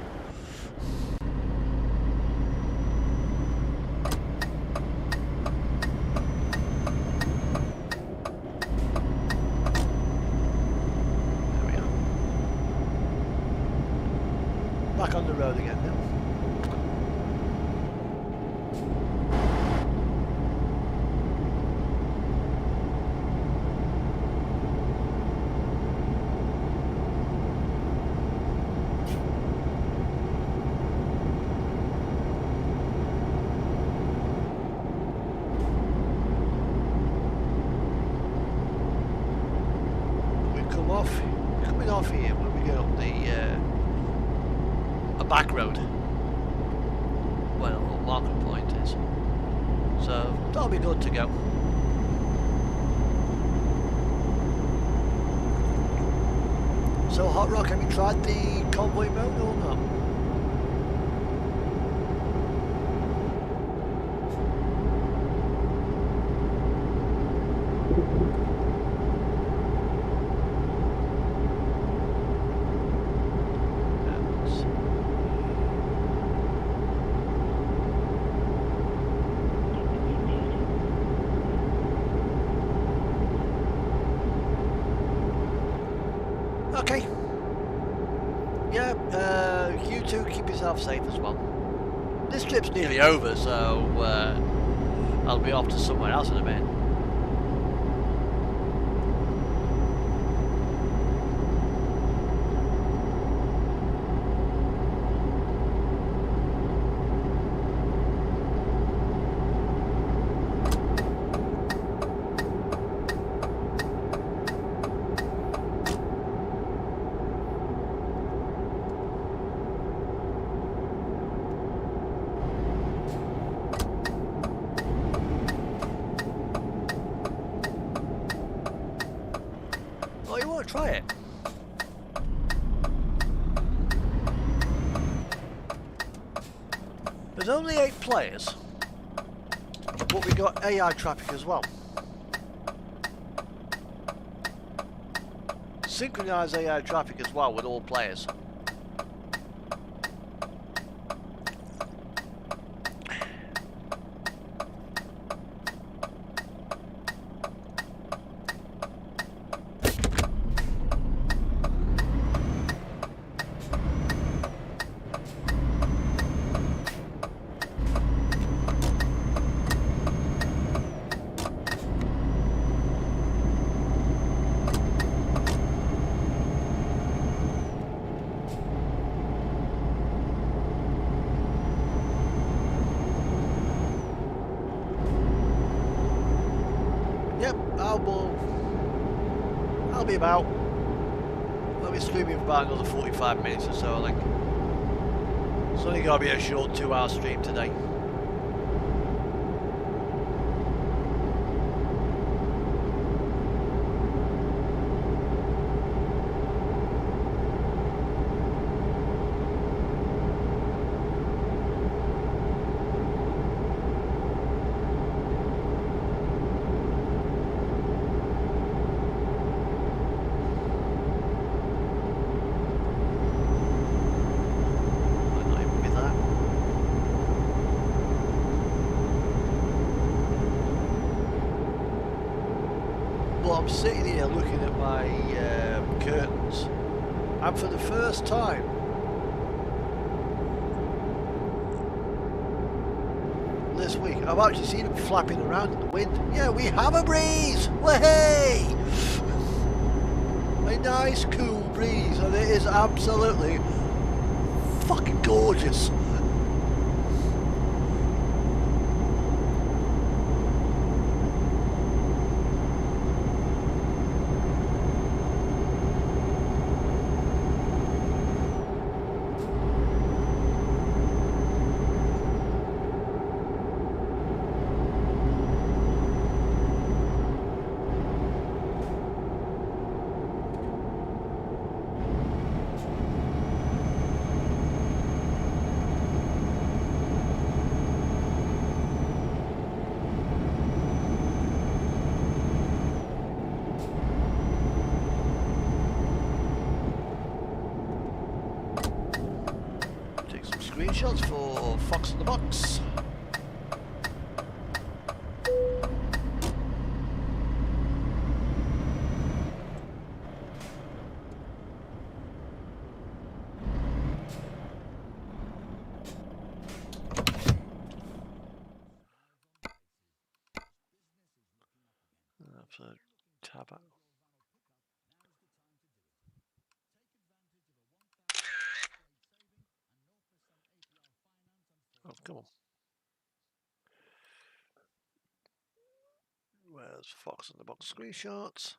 Back on the road again now. Coming off here when we get up the back road. Well, the marker point is. So that'll be good to go. So Hot Rock, have you tried the convoy mode or not? Okay. Yeah, you two keep yourself safe as well. This trip's nearly over, so I'll be off to somewhere else in a minute. Oh, you want to try it? There's only 8 players, but we got AI traffic as well. Synchronise AI traffic as well with all players. I'll be about. I'll be streaming for about another 45 minutes or so, I think. It's only got to be a short 2-hour stream today. I'm sitting here looking at my curtains, and for the first time this week I've actually seen them flapping around in the wind. Yeah, we have a breeze! Way! A nice cool breeze, and it is absolutely fucking gorgeous. Screenshots for Fox in the Box. That's a tab out. Oh, come on. Where's Fox in the Box screenshots?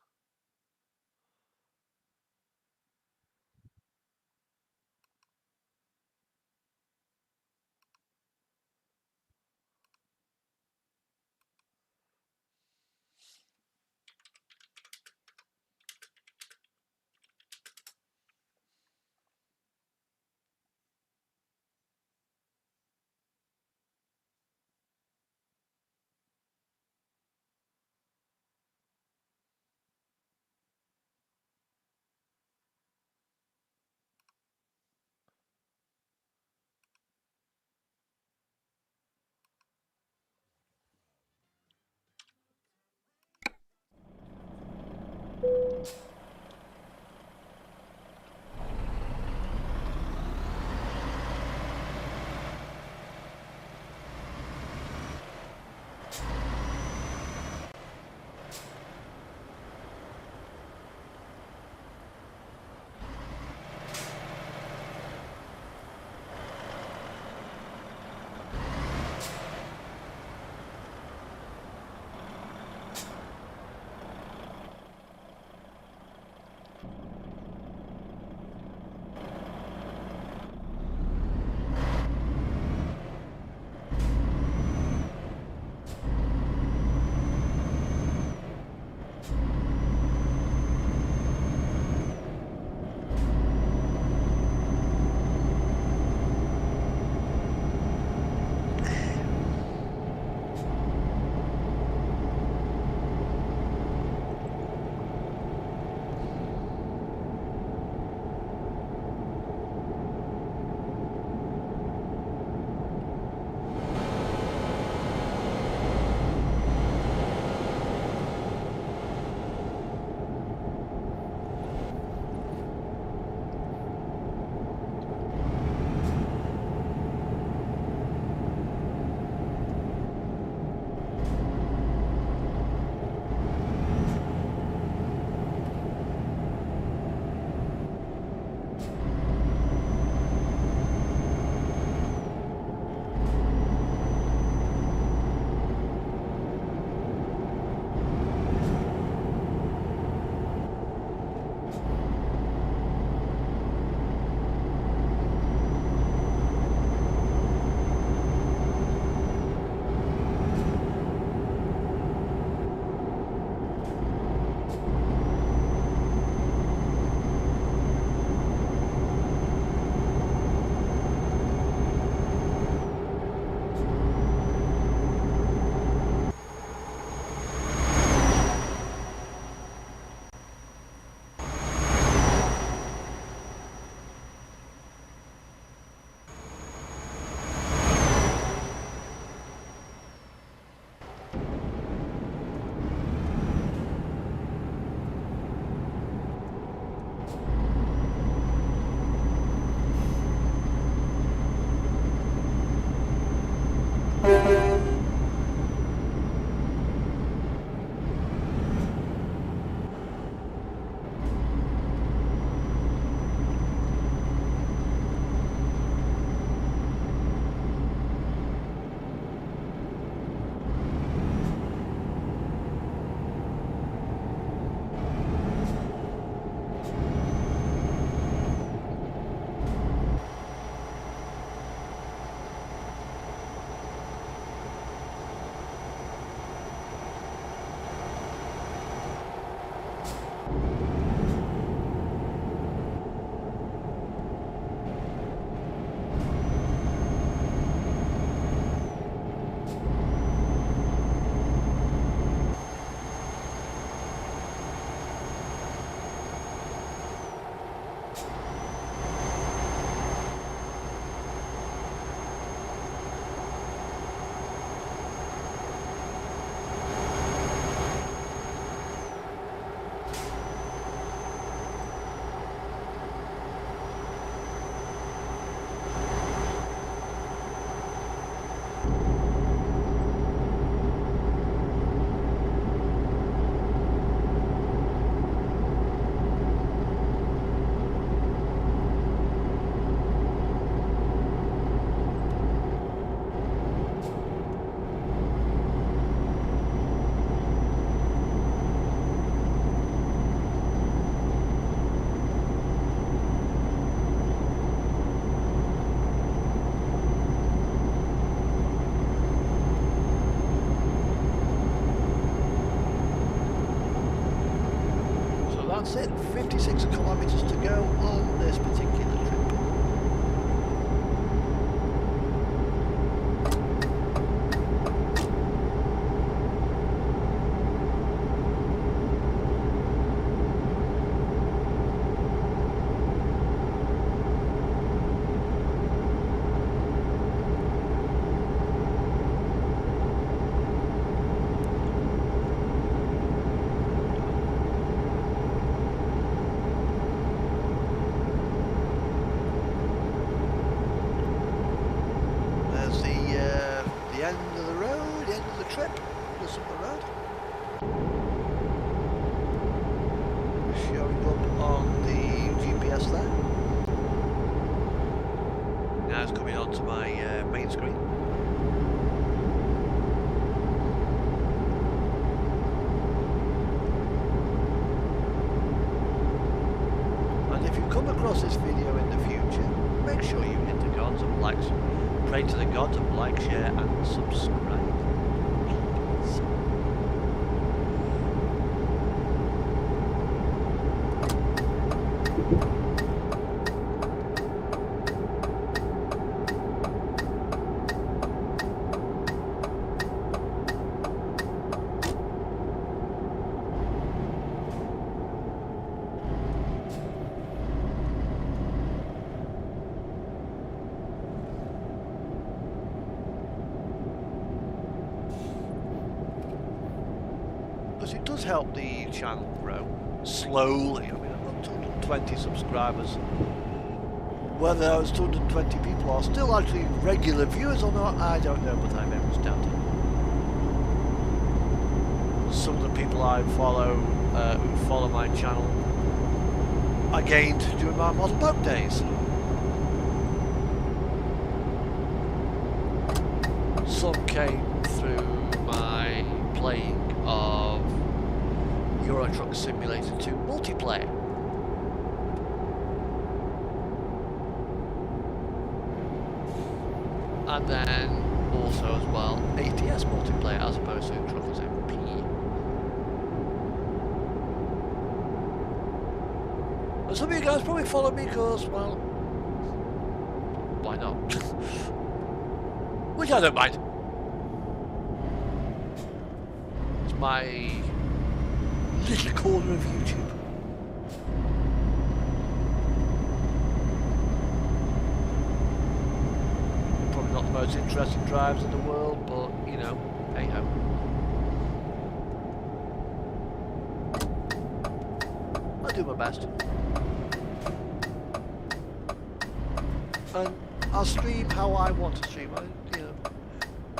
that's it. 56 kilometers to go on this particular trip. The end of the road, the end of the trip, just up the road. Showing up on the GPS there. Now it's coming onto my main screen. And if you come across this video in the future, make sure you hit the gods of likes. Pray to the gods of like, share and subscribe. Please. Because it does help the channel grow slowly. I mean, I've got 220 subscribers. Whether those 220 people are still actually regular viewers or not, I don't know, but I very much doubt it. Some of the people I follow, who follow my channel, I gained during my model boat days. Some came through my playing of Euro Truck Simulator 2 multiplayer. And then also as well ATS multiplayer as opposed to Truckers MP. And some of you guys probably follow me because, well, why not? Which I don't mind. It's my little corner of YouTube. Probably not the most interesting drives in the world, but you know, hey ho. I do my best. And I'll stream how I want to stream. You know,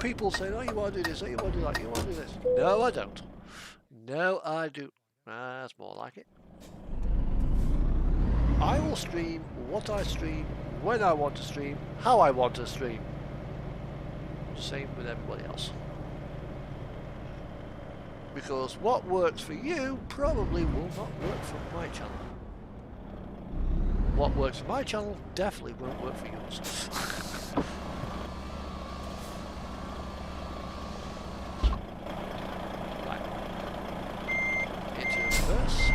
people say, "Oh, you want to do this? Oh, you want to do that? You want to do this?" No, I don't. No, I do. That's more like it. I will stream what I stream, when I want to stream, how I want to stream. Same with everybody else. Because what works for you probably will not work for my channel. What works for my channel definitely won't work for yours. Right. Into reverse.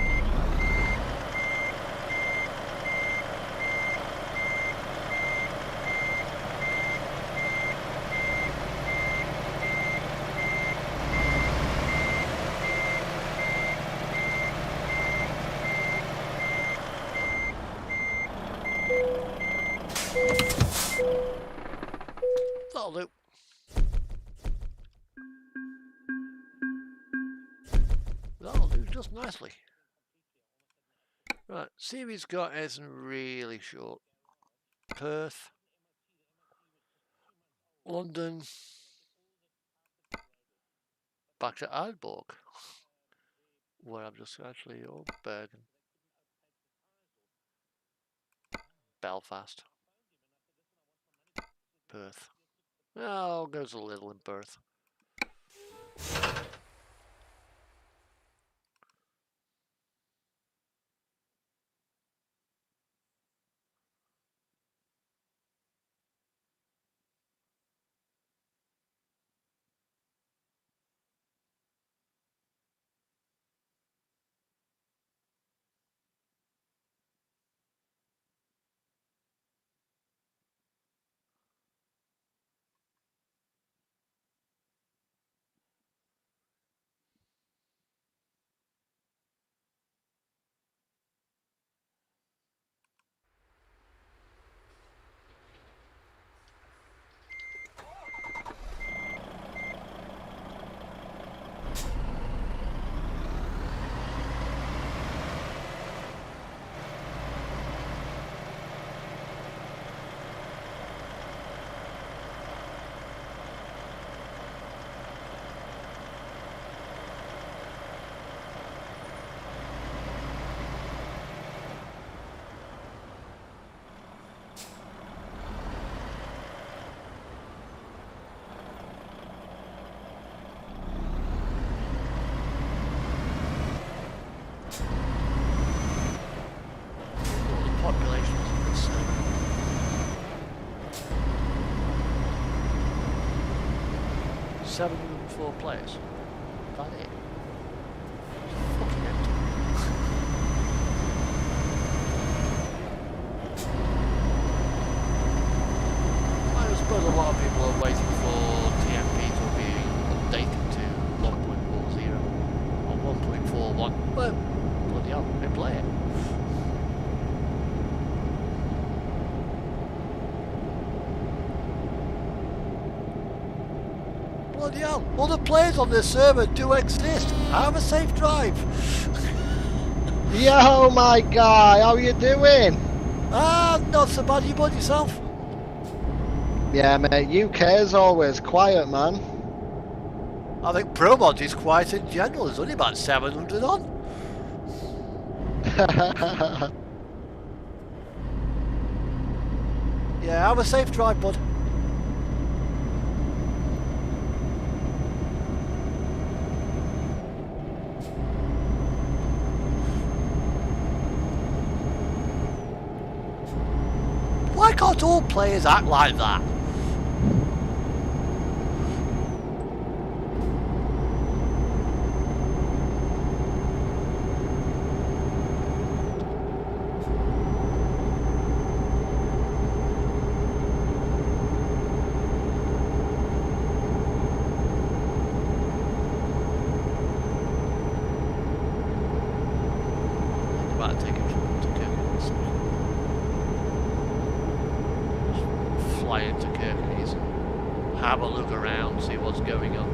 That'll do. That'll do just nicely. Right, see if he's got anything really short. Perth, London, back to Aalborg, where I'm just actually, oh, Bergen, Belfast, Perth. Oh, goes a little in Perth. 704 players. Is that it? Fucking empty. I suppose a lot of people are waiting for TMP to be updated to 1.40 or 1.41. Well, bloody hell, they play it. Bloody hell, other players on this server do exist. Have a safe drive. Yo, my guy, how you doing? Not so bad. You bought yourself? Yeah, mate, UK is always quiet, man. I think ProMod is quiet in general. There's only about 700 on. Yeah, have a safe drive, bud. Why can't all players act like that? About to take a trip to Kirklees. Just fly into Kirklees and have a look around, see what's going on.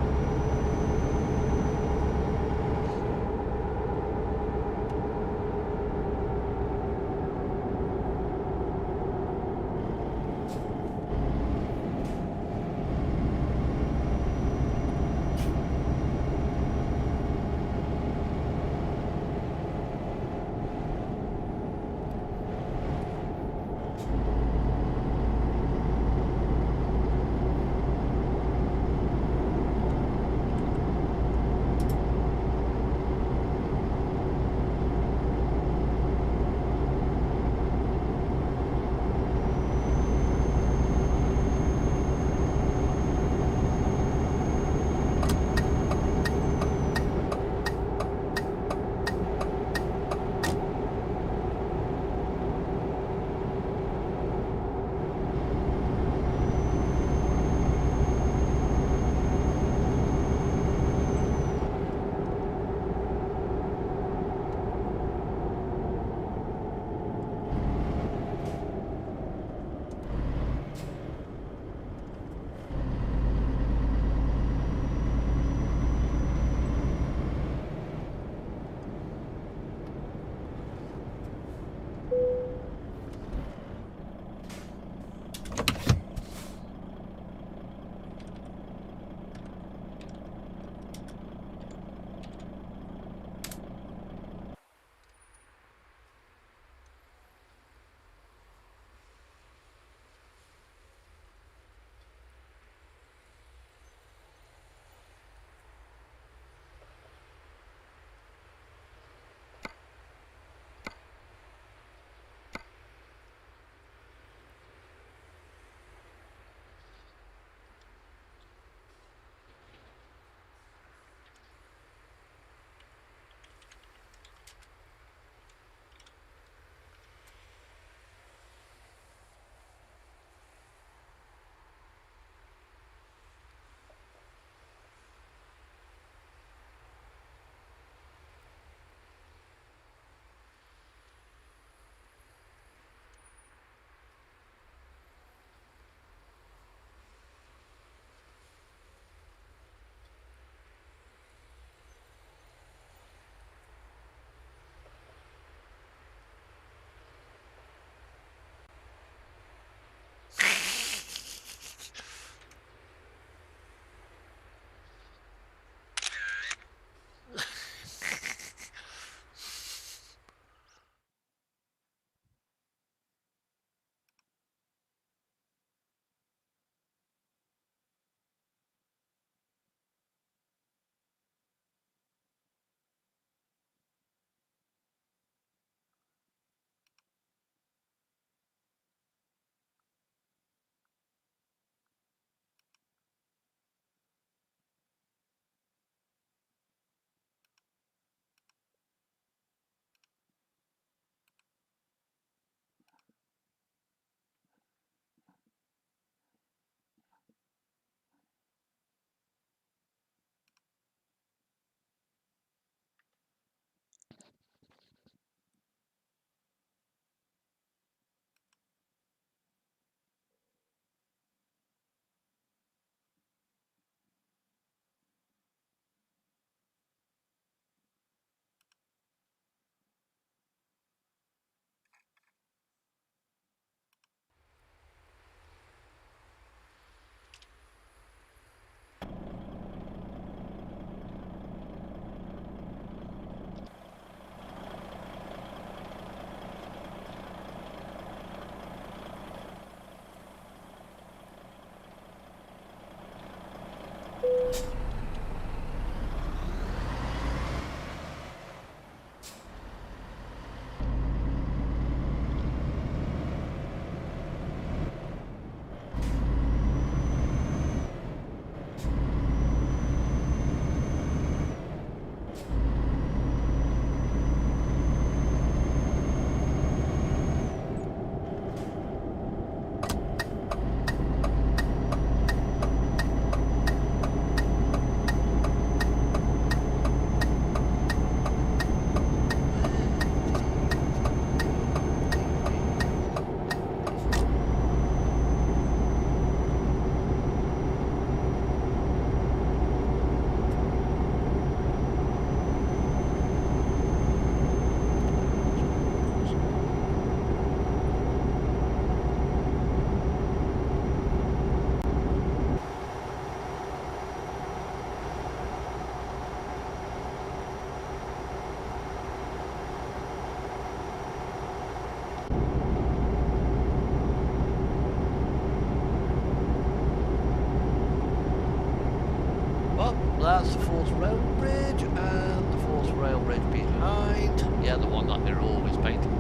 That's the fourth rail bridge, and the fourth rail bridge behind. Yeah, the one that they're always painting.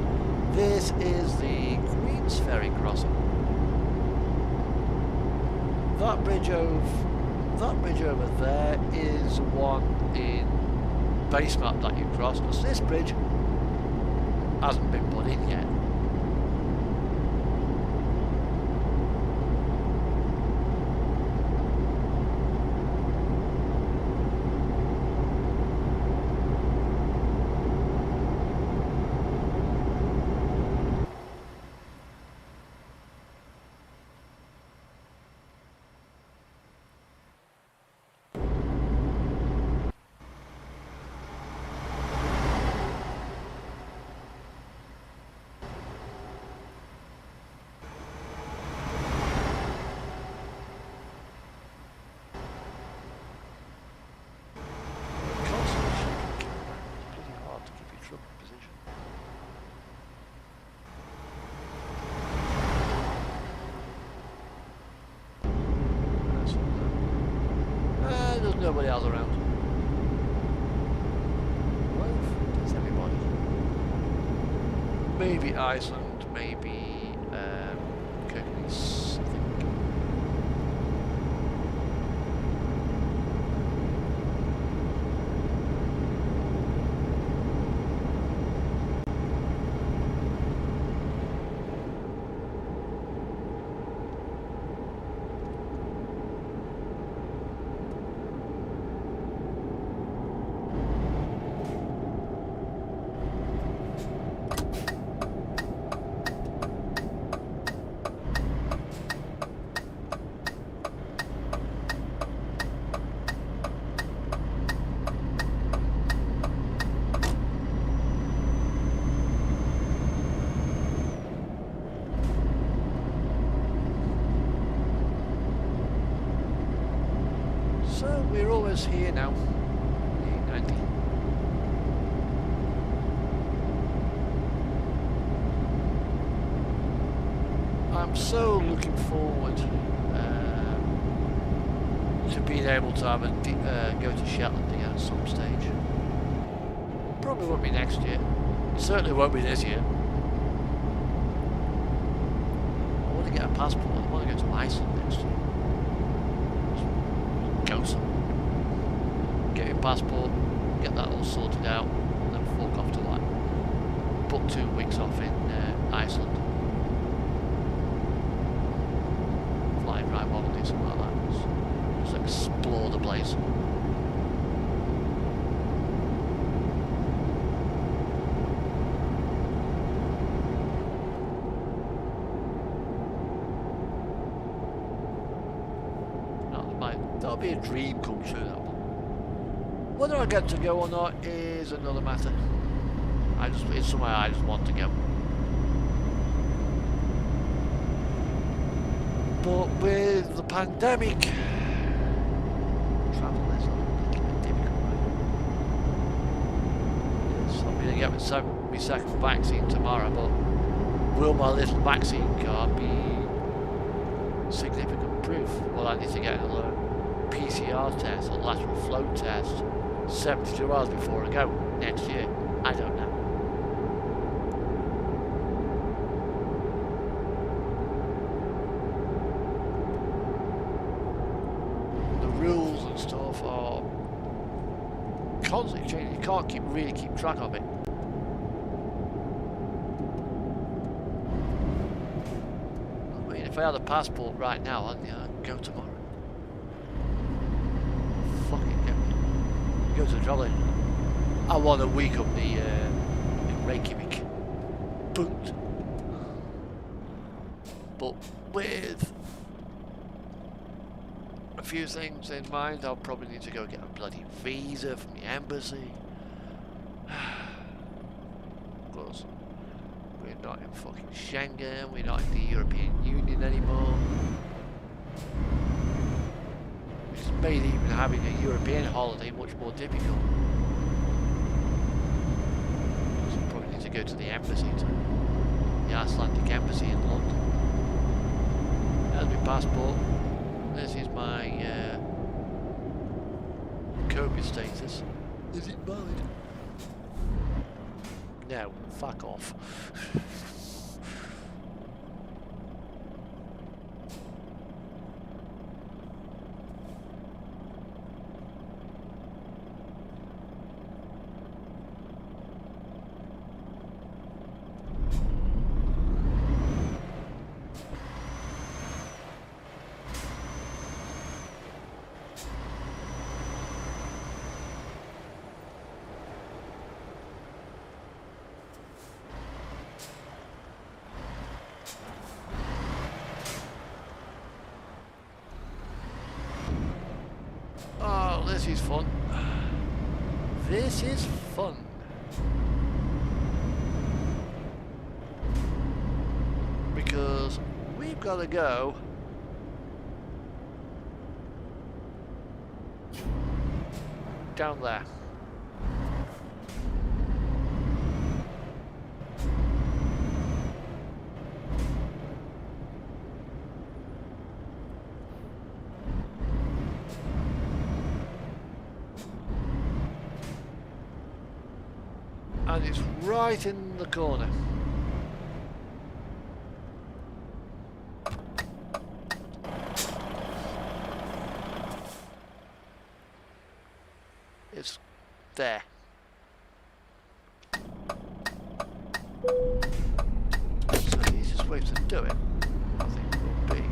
This is the Queen's Ferry crossing. That bridge over there is one in base map that you cross, because this bridge hasn't been put in yet. There's nobody else around. Well, there's everybody. Maybe Iceland, maybe Kirklees, I think. So we're always here now. 90. I'm so looking forward to being able to have a go to Shetland again at some stage. Probably won't be next year. It certainly won't be this year. I want to get a passport. I want to go to Iceland next year. Go somewhere. Get your passport, get that all sorted out, and then fork off to like book 2 weeks off in Iceland. Fly drive holiday, something like that. Just explore the place. That'll be a dream come true, that one. Whether I get to go or not is another matter. It's somewhere I just want to go. But with the pandemic, travel is a little bit difficult, right? Yes, I'm going to get my second vaccine tomorrow, but will my little vaccine card be significant proof? Well, I need to get another PCR test or lateral flow test 72 hours before I go next year. I don't know. The rules and stuff are constantly changing. You can't really keep track of it. I mean, if I had a passport right now, I'd go tomorrow. Fucking go to the trolley. I want a week up in Reykjavik. Boot. But with a few things in mind, I'll probably need to go get a bloody visa from the embassy. Because we're not in fucking Schengen, we're not in the European Union anymore. Which made even having a European holiday much more difficult. So I probably need to go to the embassy, to the Icelandic embassy in London. There's my passport. This is my COVID status. Is it valid? No, fuck off. This is fun. This is fun. Because we've got to go down there. And it's right in the corner. It's there. So the easiest way to do it, I think, will be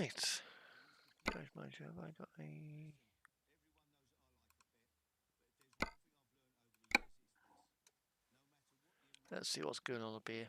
Right. Garage manager, have I got a... Let's see what's going on up here.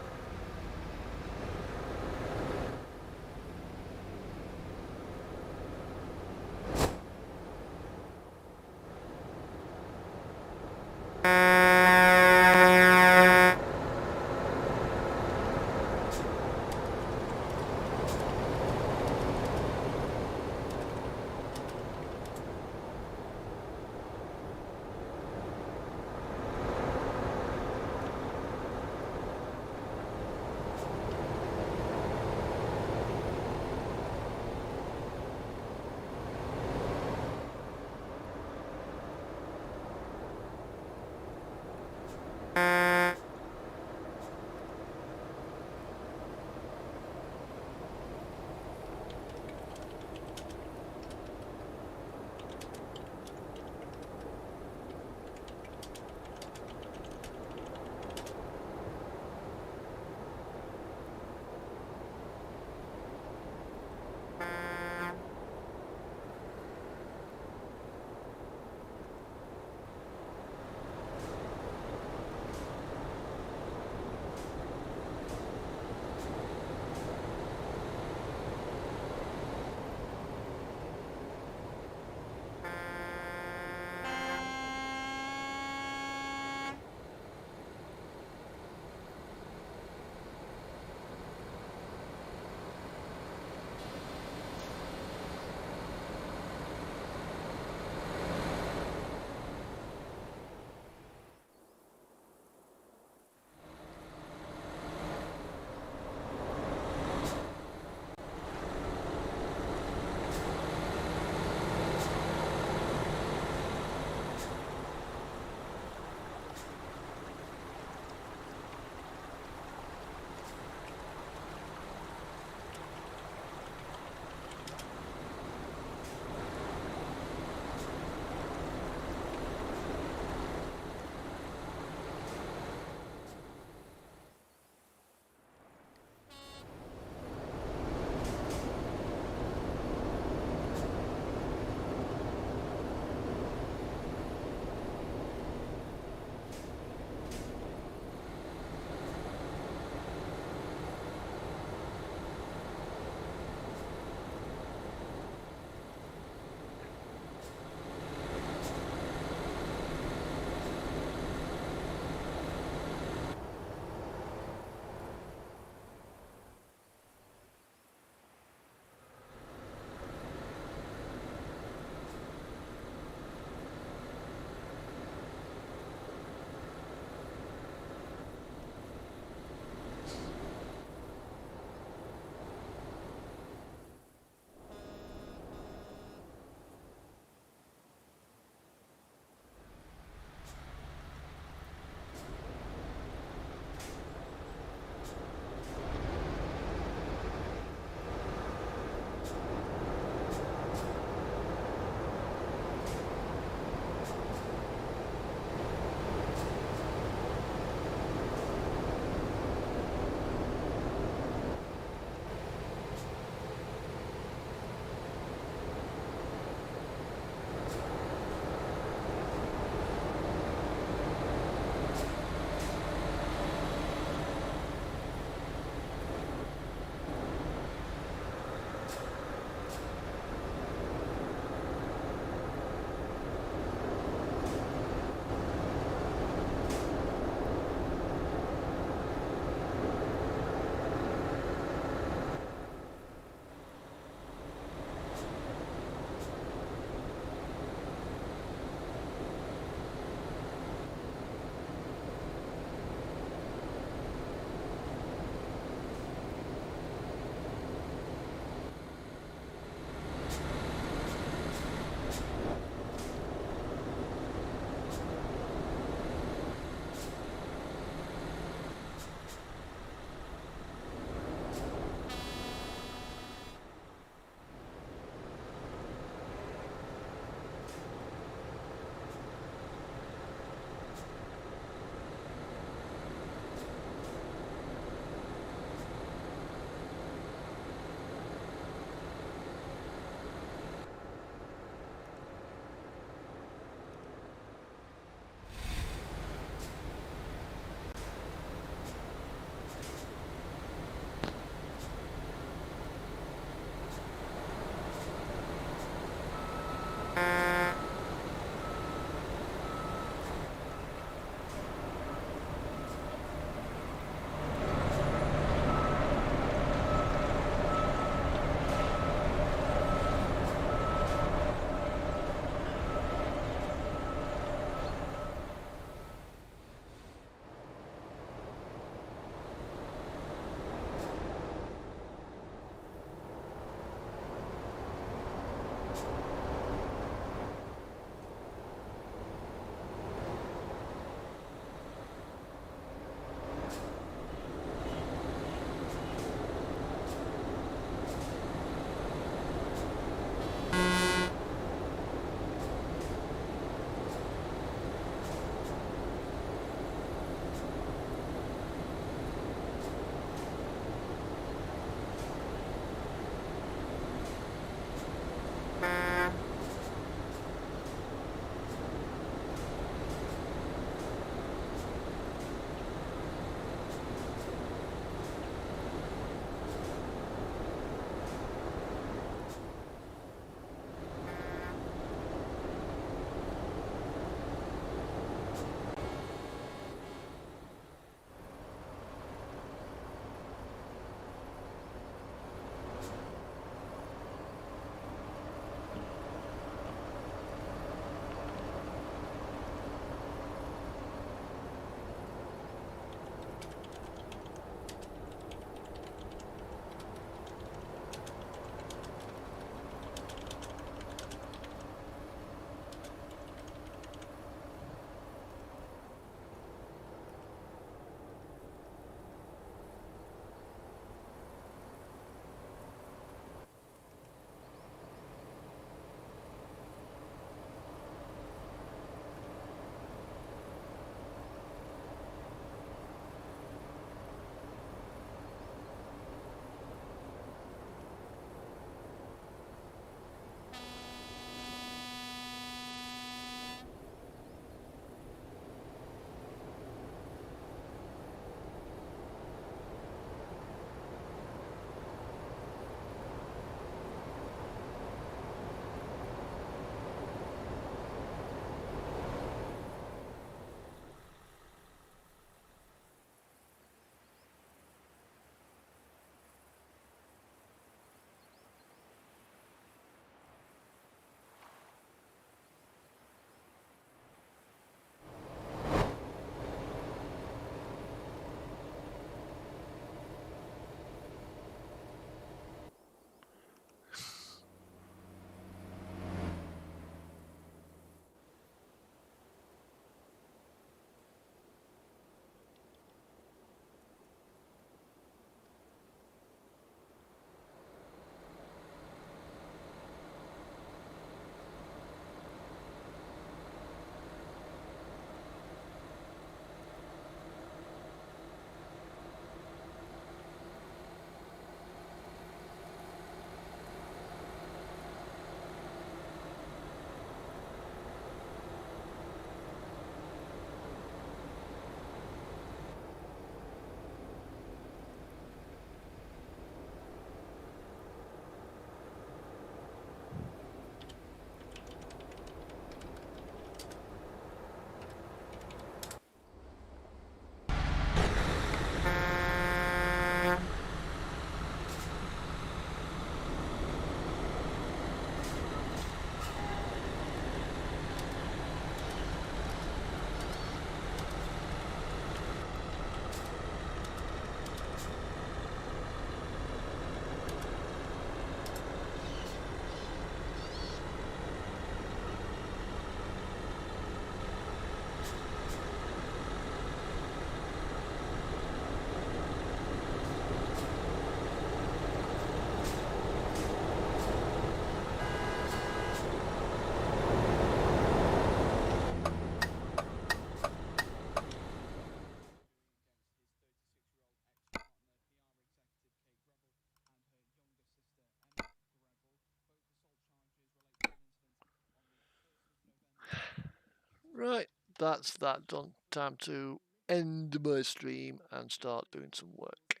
Right, that's that done. Time to end my stream and start doing some work.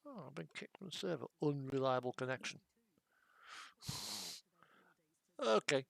Oh, I've been kicked from the server. Unreliable connection. Okay.